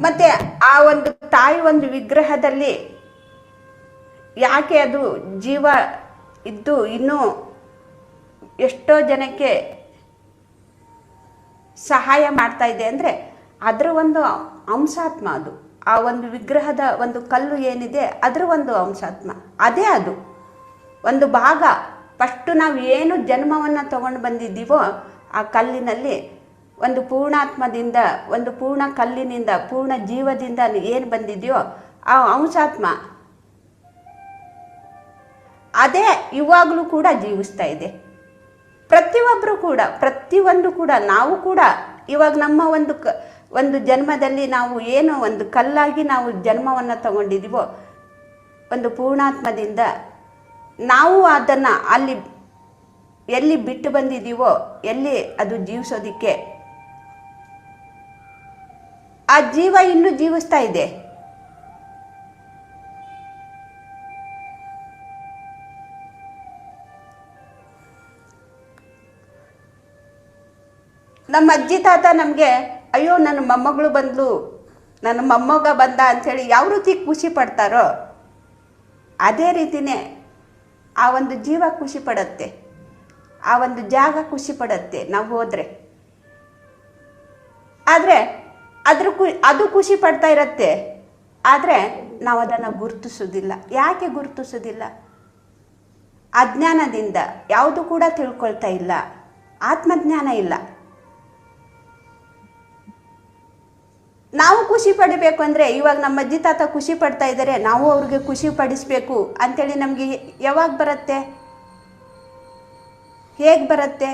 ಮತ್ತೆ ಆ ಒಂದು ತಾಯಿ ಒಂದು ವಿಗ್ರಹದಲ್ಲಿ ಯಾಕೆ ಅದು ಜೀವ ಇದ್ದು ಇನ್ನೂ ಎಷ್ಟೋ ಜನಕ್ಕೆ ಸಹಾಯ ಮಾಡ್ತಾ ಇದೆ ಅಂದರೆ ಅದರ ಒಂದು ಅಂಶಾತ್ಮ ಅದು. ಆ ಒಂದು ವಿಗ್ರಹದ ಒಂದು ಕಲ್ಲು ಏನಿದೆ ಅದರ ಒಂದು ಅಂಶಾತ್ಮ ಅದೇ, ಅದು ಒಂದು ಭಾಗ. ಫಸ್ಟು ನಾವು ಏನು ಜನ್ಮವನ್ನು ತಗೊಂಡು ಬಂದಿದ್ದೀವೋ ಆ ಕಲ್ಲಿನಲ್ಲಿ ಒಂದು ಪೂರ್ಣಾತ್ಮದಿಂದ, ಒಂದು ಪೂರ್ಣ ಕಲ್ಲಿನಿಂದ, ಪೂರ್ಣ ಜೀವದಿಂದ ಏನು ಬಂದಿದೆಯೋ ಆ ಅಂಶಾತ್ಮ ಅದೇ ಇವಾಗಲೂ ಕೂಡ ಜೀವಿಸ್ತಾ ಇದೆ. ಪ್ರತಿಯೊಬ್ಬರು ಕೂಡ, ಪ್ರತಿಯೊಂದು ಕೂಡ, ನಾವು ಕೂಡ ಇವಾಗ ನಮ್ಮ ಒಂದು ಜನ್ಮದಲ್ಲಿ ನಾವು ಏನು ಒಂದು ಕಲ್ಲಾಗಿ ನಾವು ಜನ್ಮವನ್ನು ತಗೊಂಡಿದ್ದೀವೋ ಒಂದು ಪೂರ್ಣಾತ್ಮದಿಂದ, ನಾವು ಅದನ್ನು ಅಲ್ಲಿ ಎಲ್ಲಿ ಬಿಟ್ಟು ಬಂದಿದ್ದೀವೋ, ಎಲ್ಲಿ ಅದು ಜೀವಿಸೋದಿಕ್ಕೆ ಆ ಜೀವ ಇನ್ನೂ ಜೀವಿಸ್ತಾ ಇದೆ. ನಮ್ಮ ಅಜ್ಜಿ ತಾತ ನಮಗೆ ಅಯ್ಯೋ ನನ್ನ ಮೊಮ್ಮಗಳು ಬಂದ್ಲು, ನನ್ನ ಮೊಮ್ಮಗ ಬಂದ ಅಂಥೇಳಿ ಯಾವ ರೀತಿ ಖುಷಿ ಪಡ್ತಾರೋ ಅದೇ ರೀತಿಯೇ ಆ ಒಂದು ಜೀವ ಖುಷಿ ಪಡುತ್ತೆ, ಆ ಒಂದು ಜಾಗ ಖುಷಿ ಪಡುತ್ತೆ ನಾವು ಹೋದರೆ. ಆದರೆ ಅದು ಖುಷಿ ಪಡ್ತಾ ಇರತ್ತೆ, ಆದರೆ ನಾವು ಅದನ್ನು ಗುರುತಿಸೋದಿಲ್ಲ. ಯಾಕೆ ಗುರುತಿಸೋದಿಲ್ಲ? ಅಜ್ಞಾನದಿಂದ ಯಾವುದು ಕೂಡ ತಿಳ್ಕೊಳ್ತಾ ಇಲ್ಲ, ಆತ್ಮಜ್ಞಾನ ಇಲ್ಲ. ನಾವು ಖುಷಿ ಪಡಬೇಕು ಅಂದರೆ ಇವಾಗ ನಮ್ಮ ಅಜ್ಜಿ ತಾತ ಖುಷಿ ಪಡ್ತಾ ಇದ್ದಾರೆ, ನಾವು ಅವ್ರಿಗೆ ಖುಷಿ ಪಡಿಸ್ಬೇಕು ಅಂಥೇಳಿ ನಮಗೆ ಯಾವಾಗ ಬರುತ್ತೆ? ಹೇಗೆ ಬರುತ್ತೆ?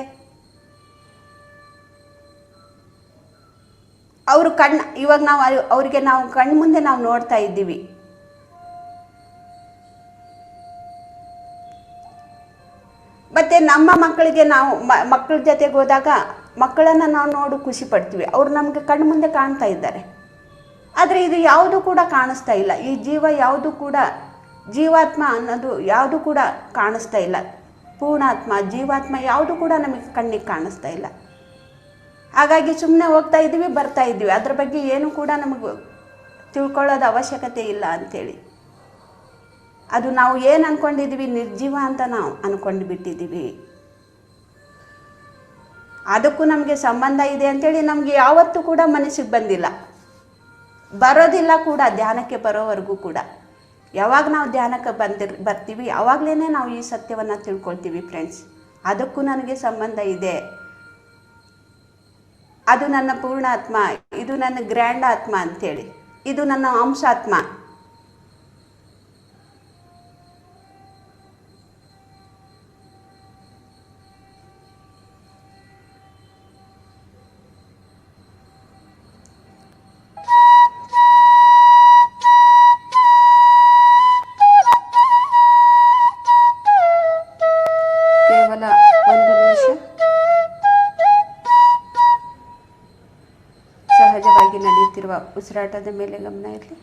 ಅವರು ಇವಾಗ ನಾವು ಅವರಿಗೆ ನಾವು ಕಣ್ಣು ಮುಂದೆ ನಾವು ನೋಡ್ತಾ ಇದ್ದೀವಿ. ಮತ್ತು ನಮ್ಮ ಮಕ್ಕಳಿಗೆ ನಾವು ಮಕ್ಕಳ ಜೊತೆಗೆ ಹೋದಾಗ ಮಕ್ಕಳನ್ನು ನಾವು ನೋಡು ಖುಷಿ ಪಡ್ತೀವಿ, ಅವ್ರು ನಮಗೆ ಕಣ್ಣು ಮುಂದೆ ಕಾಣ್ತಾ ಇದ್ದಾರೆ. ಆದರೆ ಇದು ಯಾವುದು ಕೂಡ ಕಾಣಿಸ್ತಾ ಇಲ್ಲ. ಈ ಜೀವ ಯಾವುದು ಕೂಡ, ಜೀವಾತ್ಮ ಅನ್ನೋದು ಯಾವುದು ಕೂಡ ಕಾಣಿಸ್ತಾ ಇಲ್ಲ. ಪೂರ್ಣಾತ್ಮ, ಜೀವಾತ್ಮ ಯಾವುದು ಕೂಡ ನಮಗೆ ಕಣ್ಣಿಗೆ ಕಾಣಿಸ್ತಾ ಇಲ್ಲ. ಹಾಗಾಗಿ ಸುಮ್ಮನೆ ಹೋಗ್ತಾ ಇದ್ದೀವಿ, ಬರ್ತಾ ಇದ್ದೀವಿ, ಅದ್ರ ಬಗ್ಗೆ ಏನು ಕೂಡ ನಮಗೆ ತಿಳ್ಕೊಳ್ಳೋದು ಅವಶ್ಯಕತೆ ಇಲ್ಲ ಅಂಥೇಳಿ. ಅದು ನಾವು ಏನು ಅಂದ್ಕೊಂಡಿದ್ದೀವಿ, ನಿರ್ಜೀವ ಅಂತ ನಾವು ಅಂದ್ಕೊಂಡು ಬಿಟ್ಟಿದ್ದೀವಿ. ಅದಕ್ಕೂ ನಮಗೆ ಸಂಬಂಧ ಇದೆ ಅಂಥೇಳಿ ನಮಗೆ ಯಾವತ್ತೂ ಕೂಡ ಮನಸ್ಸಿಗೆ ಬಂದಿಲ್ಲ, ಬರೋದಿಲ್ಲ ಕೂಡ. ಧ್ಯಾನಕ್ಕೆ ಬರೋವರೆಗೂ ಕೂಡ ಯಾವಾಗ ನಾವು ಧ್ಯಾನಕ್ಕೆ ಬರ್ತೀವಿ ಆವಾಗಲೇ ನಾವು ಈ ಸತ್ಯವನ್ನು ತಿಳ್ಕೊಳ್ತೀವಿ ಫ್ರೆಂಡ್ಸ್. ಅದಕ್ಕೂ ನನಗೆ ಸಂಬಂಧ ಇದೆ, ಅದು ನನ್ನ ಪೂರ್ಣಾತ್ಮ, ಇದು ನನ್ನ ಗ್ರ್ಯಾಂಡ್ ಆತ್ಮ ಅಂಥೇಳಿ, ಇದು ನನ್ನ ಅಂಶಾತ್ಮ. ಸಹಜವಾಗಿ ನಡೆಯುತ್ತಿರುವ ಉಸಿರಾಟದ ಮೇಲೆ ಗಮನ ಇರಲಿ.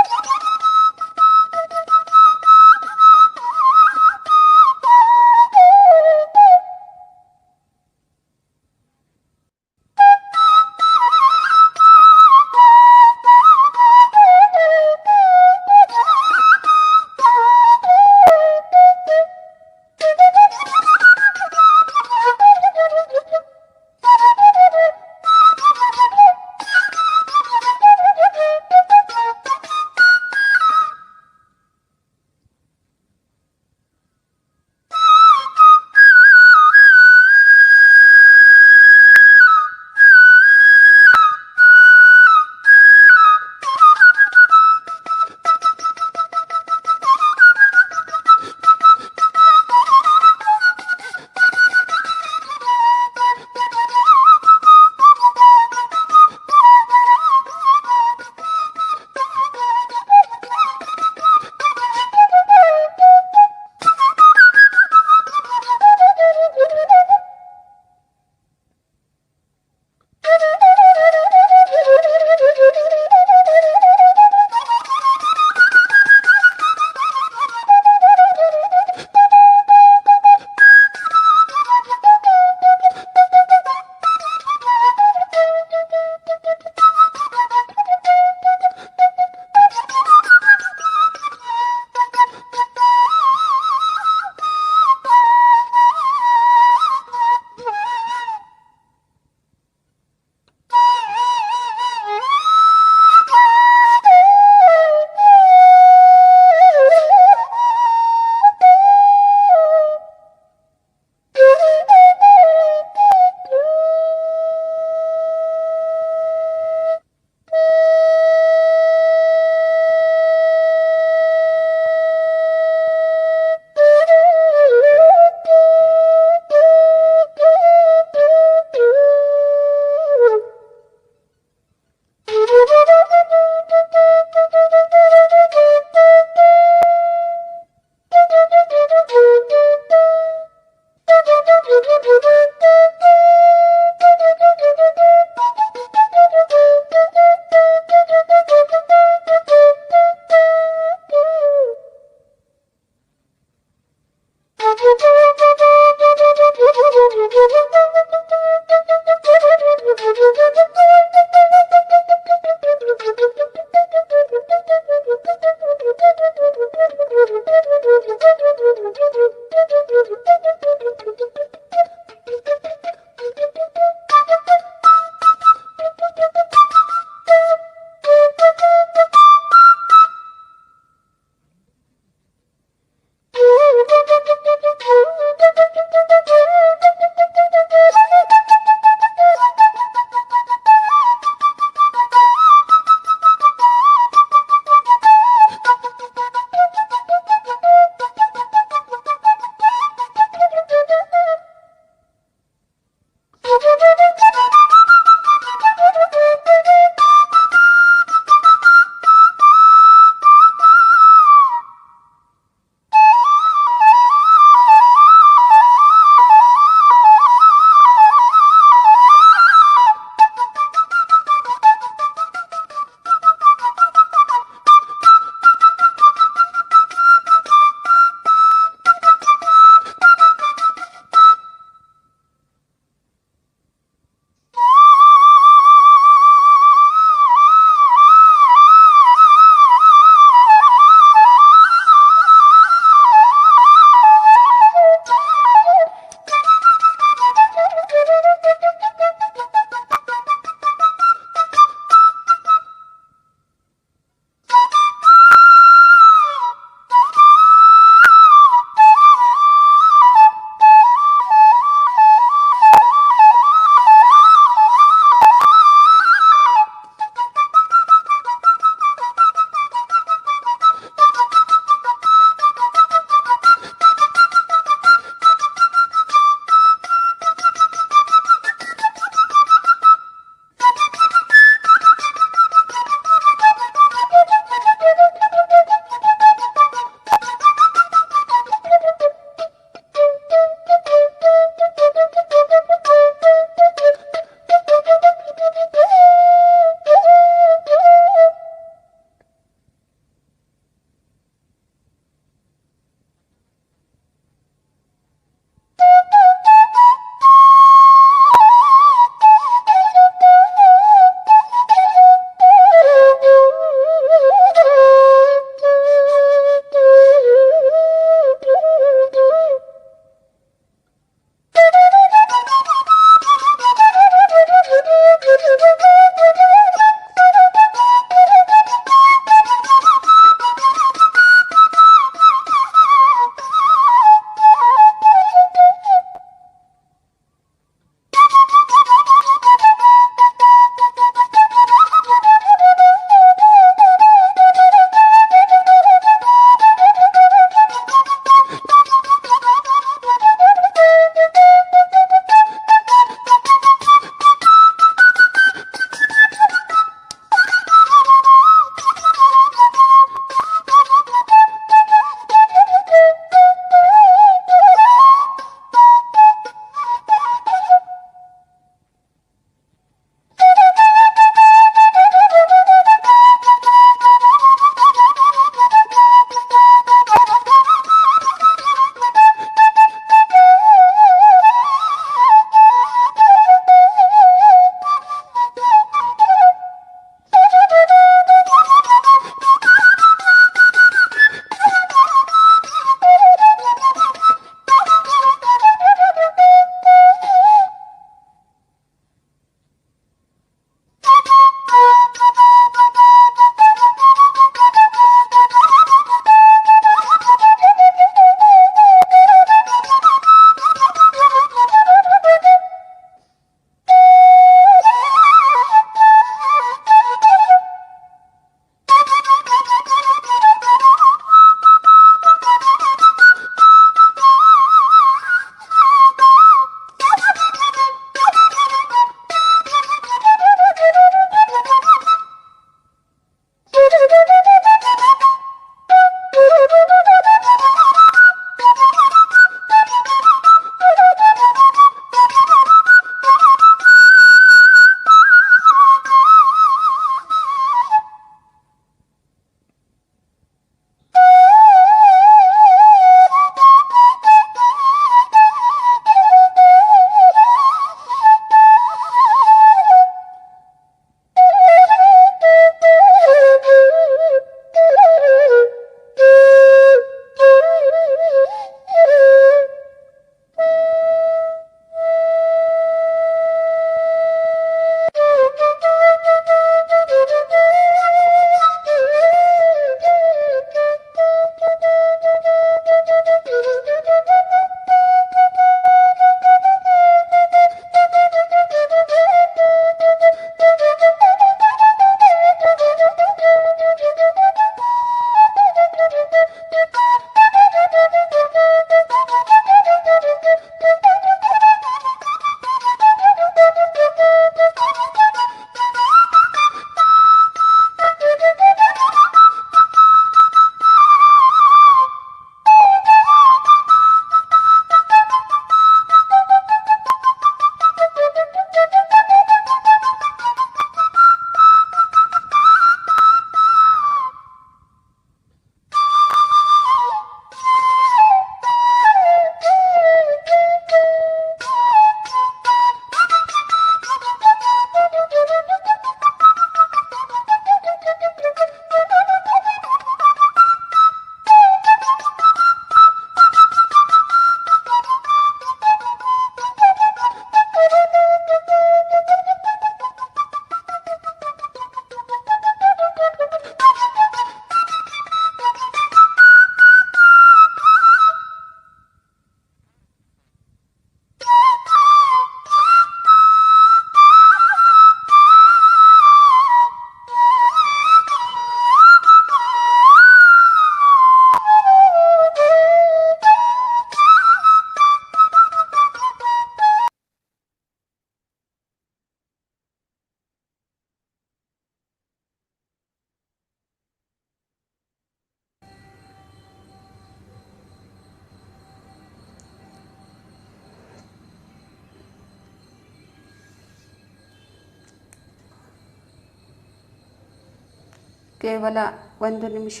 ಕೇವಲ 1 ನಿಮಿಷ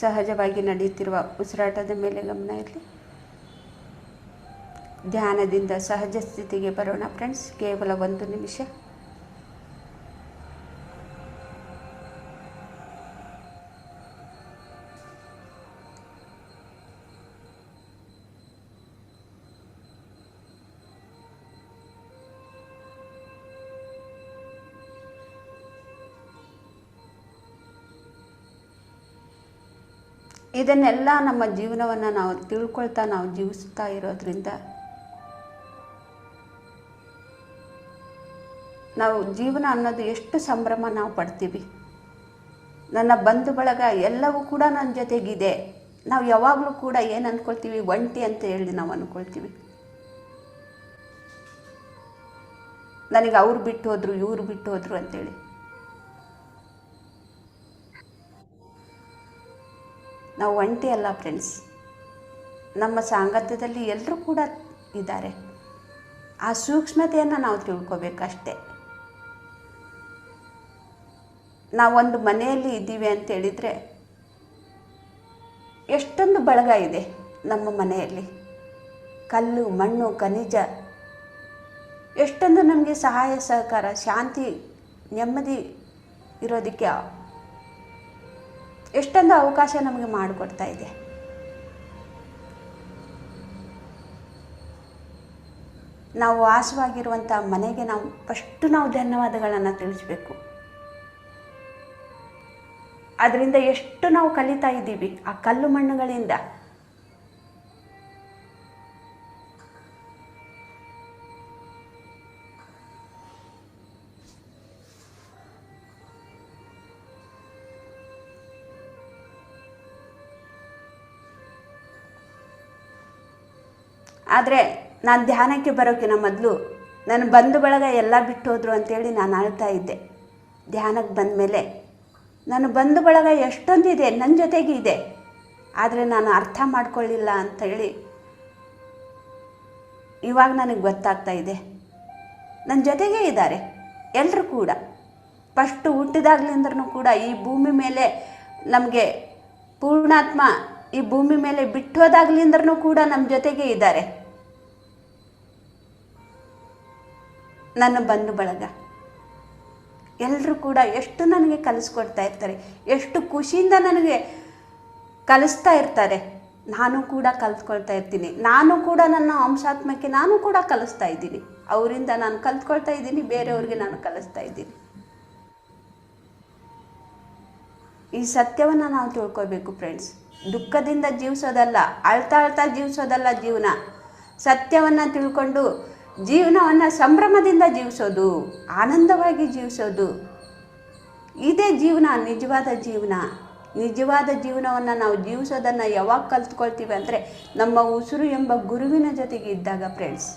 ಸಹಜವಾಗಿ ನಡೆಯುತ್ತಿರುವ ಉಸಿರಾಟದ ಮೇಲೆ ಗಮನ ಇರಲಿ. ಧ್ಯಾನದಿಂದ ಸಹಜ ಸ್ಥಿತಿಗೆ ಬರೋಣ ಫ್ರೆಂಡ್ಸ್. ಕೇವಲ 1 ನಿಮಿಷ. ಇದನ್ನೆಲ್ಲ ನಮ್ಮ ಜೀವನವನ್ನು ನಾವು ತಿಳ್ಕೊಳ್ತಾ ನಾವು ಜೀವಿಸ್ತಾ ಇರೋದ್ರಿಂದ ನಾವು ಜೀವನ ಅನ್ನೋದು ಎಷ್ಟು ಸಂಭ್ರಮ ನಾವು ಪಡ್ತೀವಿ. ನನ್ನ ಬಂಧು ಬಳಗ ಎಲ್ಲವೂ ಕೂಡ ನನ್ನ ಜೊತೆಗಿದೆ. ನಾವು ಯಾವಾಗಲೂ ಕೂಡ ಏನು ಅಂದ್ಕೊಳ್ತೀವಿ, ಒಂಟಿ ಅಂತ ಹೇಳಿ ನಾವು ಅಂದ್ಕೊಳ್ತೀವಿ. ನನಗೆ ಅವ್ರು ಬಿಟ್ಟು ಹೋದ್ರು, ಇವ್ರು ಬಿಟ್ಟು ಹೋದ್ರು ಅಂತೇಳಿ. ನಾವು ಒಂಟಿ ಅಲ್ಲ ಫ್ರೆಂಡ್ಸ್. ನಮ್ಮ ಸಾಂಗತ್ಯದಲ್ಲಿ ಎಲ್ಲರೂ ಕೂಡ ಇದ್ದಾರೆ. ಆ ಸೂಕ್ಷ್ಮತೆಯನ್ನು ನಾವು ತಿಳ್ಕೊಬೇಕಷ್ಟೆ. ನಾವೊಂದು ಮನೆಯಲ್ಲಿ ಇದ್ದೀವಿ ಅಂತ ಹೇಳಿದರೆ ಎಷ್ಟೊಂದು ಬಳಗ ಇದೆ ನಮ್ಮ ಮನೆಯಲ್ಲಿ. ಕಲ್ಲು, ಮಣ್ಣು, ಖನಿಜ, ಎಷ್ಟೊಂದು ನಮಗೆ ಸಹಾಯ ಸಹಕಾರ, ಶಾಂತಿ, ನೆಮ್ಮದಿ ಇರೋದಕ್ಕೆ ಎಷ್ಟೊಂದು ಅವಕಾಶ ನಮಗೆ ಮಾಡಿಕೊಡ್ತಾ ಇದೆ. ನಾವು ವಾಸವಾಗಿರುವಂಥ ಮನೆಗೆ ನಾವು ಫಸ್ಟು ನಾವು ಧನ್ಯವಾದಗಳನ್ನು ತಿಳಿಸ್ಬೇಕು. ಅದರಿಂದ ಎಷ್ಟು ನಾವು ಕಲಿತಾ ಇದ್ದೀವಿ ಆ ಕಲ್ಲು ಮಣ್ಣುಗಳಿಂದ. ಆದರೆ ನಾನು ಧ್ಯಾನಕ್ಕೆ ಬರೋಕ್ಕಿಂತ ಮೊದಲು ನನ್ನ ಬಂಧು ಬಳಗ ಎಲ್ಲ ಬಿಟ್ಟು ಹೋದರು ಅಂತೇಳಿ ನಾನು ಅಳ್ತಾ ಇದ್ದೆ. ಧ್ಯಾನಕ್ಕೆ ಬಂದ ಮೇಲೆ ನನ್ನ ಬಂಧು ಬಳಗ ಎಷ್ಟೊಂದಿದೆ, ನನ್ನ ಜೊತೆಗೆ ಇದೆ, ಆದರೆ ನಾನು ಅರ್ಥ ಮಾಡ್ಕೊಳ್ಳಿಲ್ಲ ಅಂತೇಳಿ ಇವಾಗ ನನಗೆ ಗೊತ್ತಾಗ್ತಾ ಇದೆ. ನನ್ನ ಜೊತೆಗೇ ಇದ್ದಾರೆ ಎಲ್ಲರೂ ಕೂಡ. ಫಸ್ಟು ಹುಟ್ಟಿದಾಗ್ಲಿಂದ್ರೂ ಕೂಡ ಈ ಭೂಮಿ ಮೇಲೆ ನಮಗೆ ಪೂರ್ಣಾತ್ಮ ಈ ಭೂಮಿ ಮೇಲೆ ಬಿಟ್ಟು ಹೋದಾಗ್ಲಿಂದ್ರೂ ಕೂಡ ನಮ್ಮ ಜೊತೆಗೆ ಇದ್ದಾರೆ ನನ್ನ ಬಂಧು ಬಳಗ. ಎಲ್ಲರೂ ಕೂಡ ಎಷ್ಟು ನನಗೆ ಕಲಿಸ್ಕೊಡ್ತಾ ಇರ್ತಾರೆ, ಎಷ್ಟು ಖುಷಿಯಿಂದ ನನಗೆ ಕಲಿಸ್ತಾ ಇರ್ತಾರೆ. ನಾನು ಕೂಡ ಕಲ್ತ್ಕೊಳ್ತಾ ಇರ್ತೀನಿ. ನಾನು ಕೂಡ ನನ್ನ ಅಂಶಾತ್ಮಕ್ಕೆ ನಾನು ಕೂಡ ಕಲಿಸ್ತಾ ಇದ್ದೀನಿ. ಅವರಿಂದ ನಾನು ಕಲ್ತ್ಕೊಳ್ತಾ ಇದ್ದೀನಿ, ಬೇರೆಯವ್ರಿಗೆ ನಾನು ಕಲಿಸ್ತಾ ಇದ್ದೀನಿ. ಈ ಸತ್ಯವನ್ನು ನಾವು ತಿಳ್ಕೊಬೇಕು ಫ್ರೆಂಡ್ಸ್. ದುಃಖದಿಂದ ಜೀವಿಸೋದಲ್ಲ, ಅಳ್ತಾ ಅಳ್ತಾ ಜೀವಿಸೋದಲ್ಲ ಜೀವನ. ಸತ್ಯವನ್ನು ತಿಳ್ಕೊಂಡು ಜೀವನವನ್ನು ಸಂಭ್ರಮದಿಂದ ಜೀವಿಸೋದು, ಆನಂದವಾಗಿ ಜೀವಿಸೋದು, ಇದೇ ಜೀವನ, ನಿಜವಾದ ಜೀವನ. ನಿಜವಾದ ಜೀವನವನ್ನು ನಾವು ಜೀವಿಸೋದನ್ನು ಯಾವಾಗ ಕಲ್ತ್ಕೊಳ್ತೀವಿ ಅಂದರೆ ನಮ್ಮ ಉಸಿರು ಎಂಬ ಗುರುವಿನ ಜೊತೆಗೆ ಇದ್ದಾಗ ಫ್ರೆಂಡ್ಸ್.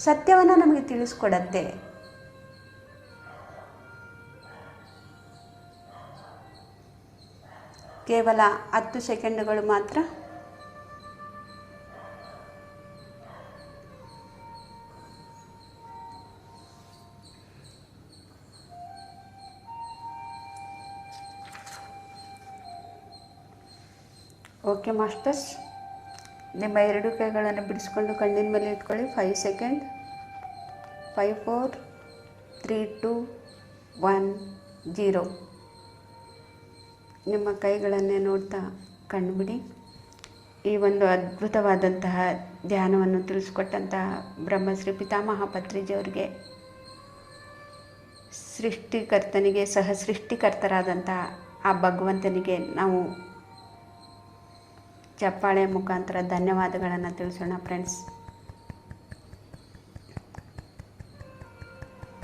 ಸತ್ಯವನ್ನು ನಮಗೆ ತಿಳಿಸ್ಕೊಡತ್ತೆ. ಕೇವಲ 10 ಸೆಕೆಂಡುಗಳು ಮಾತ್ರ. ಓಕೆ ಮಾಸ್ಟರ್ಸ್, ನಿಮ್ಮ 2 ಕೈಗಳನ್ನು ಬಿಡಿಸ್ಕೊಂಡು ಕಣ್ಣಿನ ಮೇಲೆ ಇಟ್ಕೊಳ್ಳಿ. 5 ಸೆಕೆಂಡ್. 5 4 3 2 1 0. ನಿಮ್ಮ ಕೈಗಳನ್ನೇ ನೋಡ್ತಾ ಕಣ್ಬಿಡಿ. ಈ ಒಂದು ಅದ್ಭುತವಾದಂತಹ ಧ್ಯಾನವನ್ನು ತಿಳಿಸ್ಕೊಟ್ಟಂತಹ ಬ್ರಹ್ಮಶ್ರೀ ಪಿತಾಮಹ ಪತ್ರಿಜಿಯವರಿಗೆ, ಸೃಷ್ಟಿಕರ್ತನಿಗೆ, ಸಹ ಸೃಷ್ಟಿಕರ್ತರಾದಂತಹ ಆ ಭಗವಂತನಿಗೆ ನಾವು ಚಪ್ಪಾಳೆ ಮುಖಾಂತರ ಧನ್ಯವಾದಗಳನ್ನು ತಿಳಿಸೋಣ ಫ್ರೆಂಡ್ಸ್.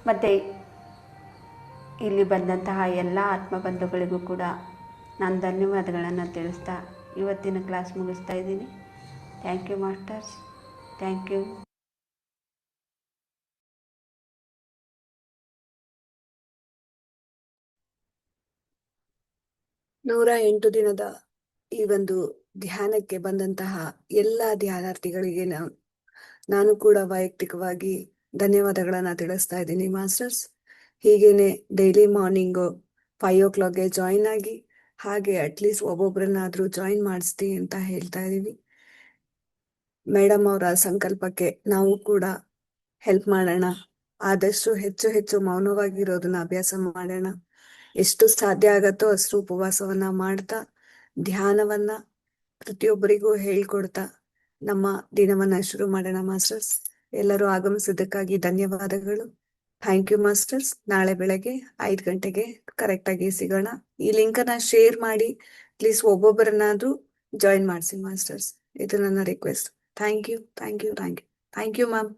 ಮತ್ತು ಇಲ್ಲಿ ಬಂದಂತಹ ಎಲ್ಲ ಆತ್ಮಬಂಧುಗಳಿಗೂ ಕೂಡ ನಾನು ಧನ್ಯವಾದಗಳನ್ನು ತಿಳಿಸ್ತಾ ಇವತ್ತಿನ ಕ್ಲಾಸ್ ಮುಗಿಸ್ತಾ ಇದ್ದೀನಿ. Thank you masters, thank you. 108 ದಿನದ ಈ ಒಂದು ಧ್ಯಾನಕ್ಕೆ ಬಂದಂತಹ ಎಲ್ಲ ಧ್ಯಾನಾರ್ಥಿಗಳಿಗೆ ನಾನು ಕೂಡ ವೈಯಕ್ತಿಕವಾಗಿ ಧನ್ಯವಾದಗಳನ್ನ ತಿಳಿಸ್ತಾ ಇದ್ದೀನಿ ಮಾಸ್ಟರ್ಸ್. ಹೀಗೇನೆ ಡೈಲಿ ಮಾರ್ನಿಂಗು 5 o'clockಗೆ ಜಾಯಿನ್ ಆಗಿ, ಹಾಗೆ ಅಟ್ಲೀಸ್ಟ್ ಒಬ್ಬೊಬ್ರನ್ನಾದ್ರೂ ಜಾಯಿನ್ ಮಾಡಿಸ್ತೀವಿ ಅಂತ ಹೇಳ್ತಾ ಇದೀವಿ. ಮೇಡಮ್ ಅವರ ಸಂಕಲ್ಪಕ್ಕೆ ನಾವು ಕೂಡ ಹೆಲ್ಪ್ ಮಾಡೋಣ. ಆದಷ್ಟು ಹೆಚ್ಚು ಹೆಚ್ಚು ಮೌನವಾಗಿರೋದನ್ನ ಅಭ್ಯಾಸ ಮಾಡೋಣ. ಎಷ್ಟು ಸಾಧ್ಯ ಆಗತ್ತೋ ಅಷ್ಟು ಉಪವಾಸವನ್ನ ಮಾಡ್ತಾ, ಧ್ಯಾನವನ್ನ ಪ್ರತಿಯೊಬ್ಬರಿಗೂ ಹೇಳ್ಕೊಡ್ತಾ ನಮ್ಮ ದಿನವನ್ನ ಶುರು ಮಾಡೋಣ ಮಾಸ್ಟರ್ಸ್. ಎಲ್ಲರೂ ಆಗಮಿಸಿದ್ದಕ್ಕಾಗಿ ಧನ್ಯವಾದಗಳು. Thank you masters. ನಾಳೆ ಬೆಳಗ್ಗೆ 5 ಗಂಟೆಗೆ ಕರೆಕ್ಟ್ ಆಗಿ ಸಿಗೋಣ. ಈ ಲಿಂಕ್ ಅನ್ನ ಶೇರ್ ಮಾಡಿ ಪ್ಲೀಸ್ ಒಬ್ಬೊಬ್ಬರನ್ನಾದ್ರೂ ಜಾಯಿನ್ ಮಾಡಿಸಿ ಮಾಸ್ಟರ್ಸ್. ಇದು ನನ್ನ request. Thank you, thank you, thank you, thank you ma'am.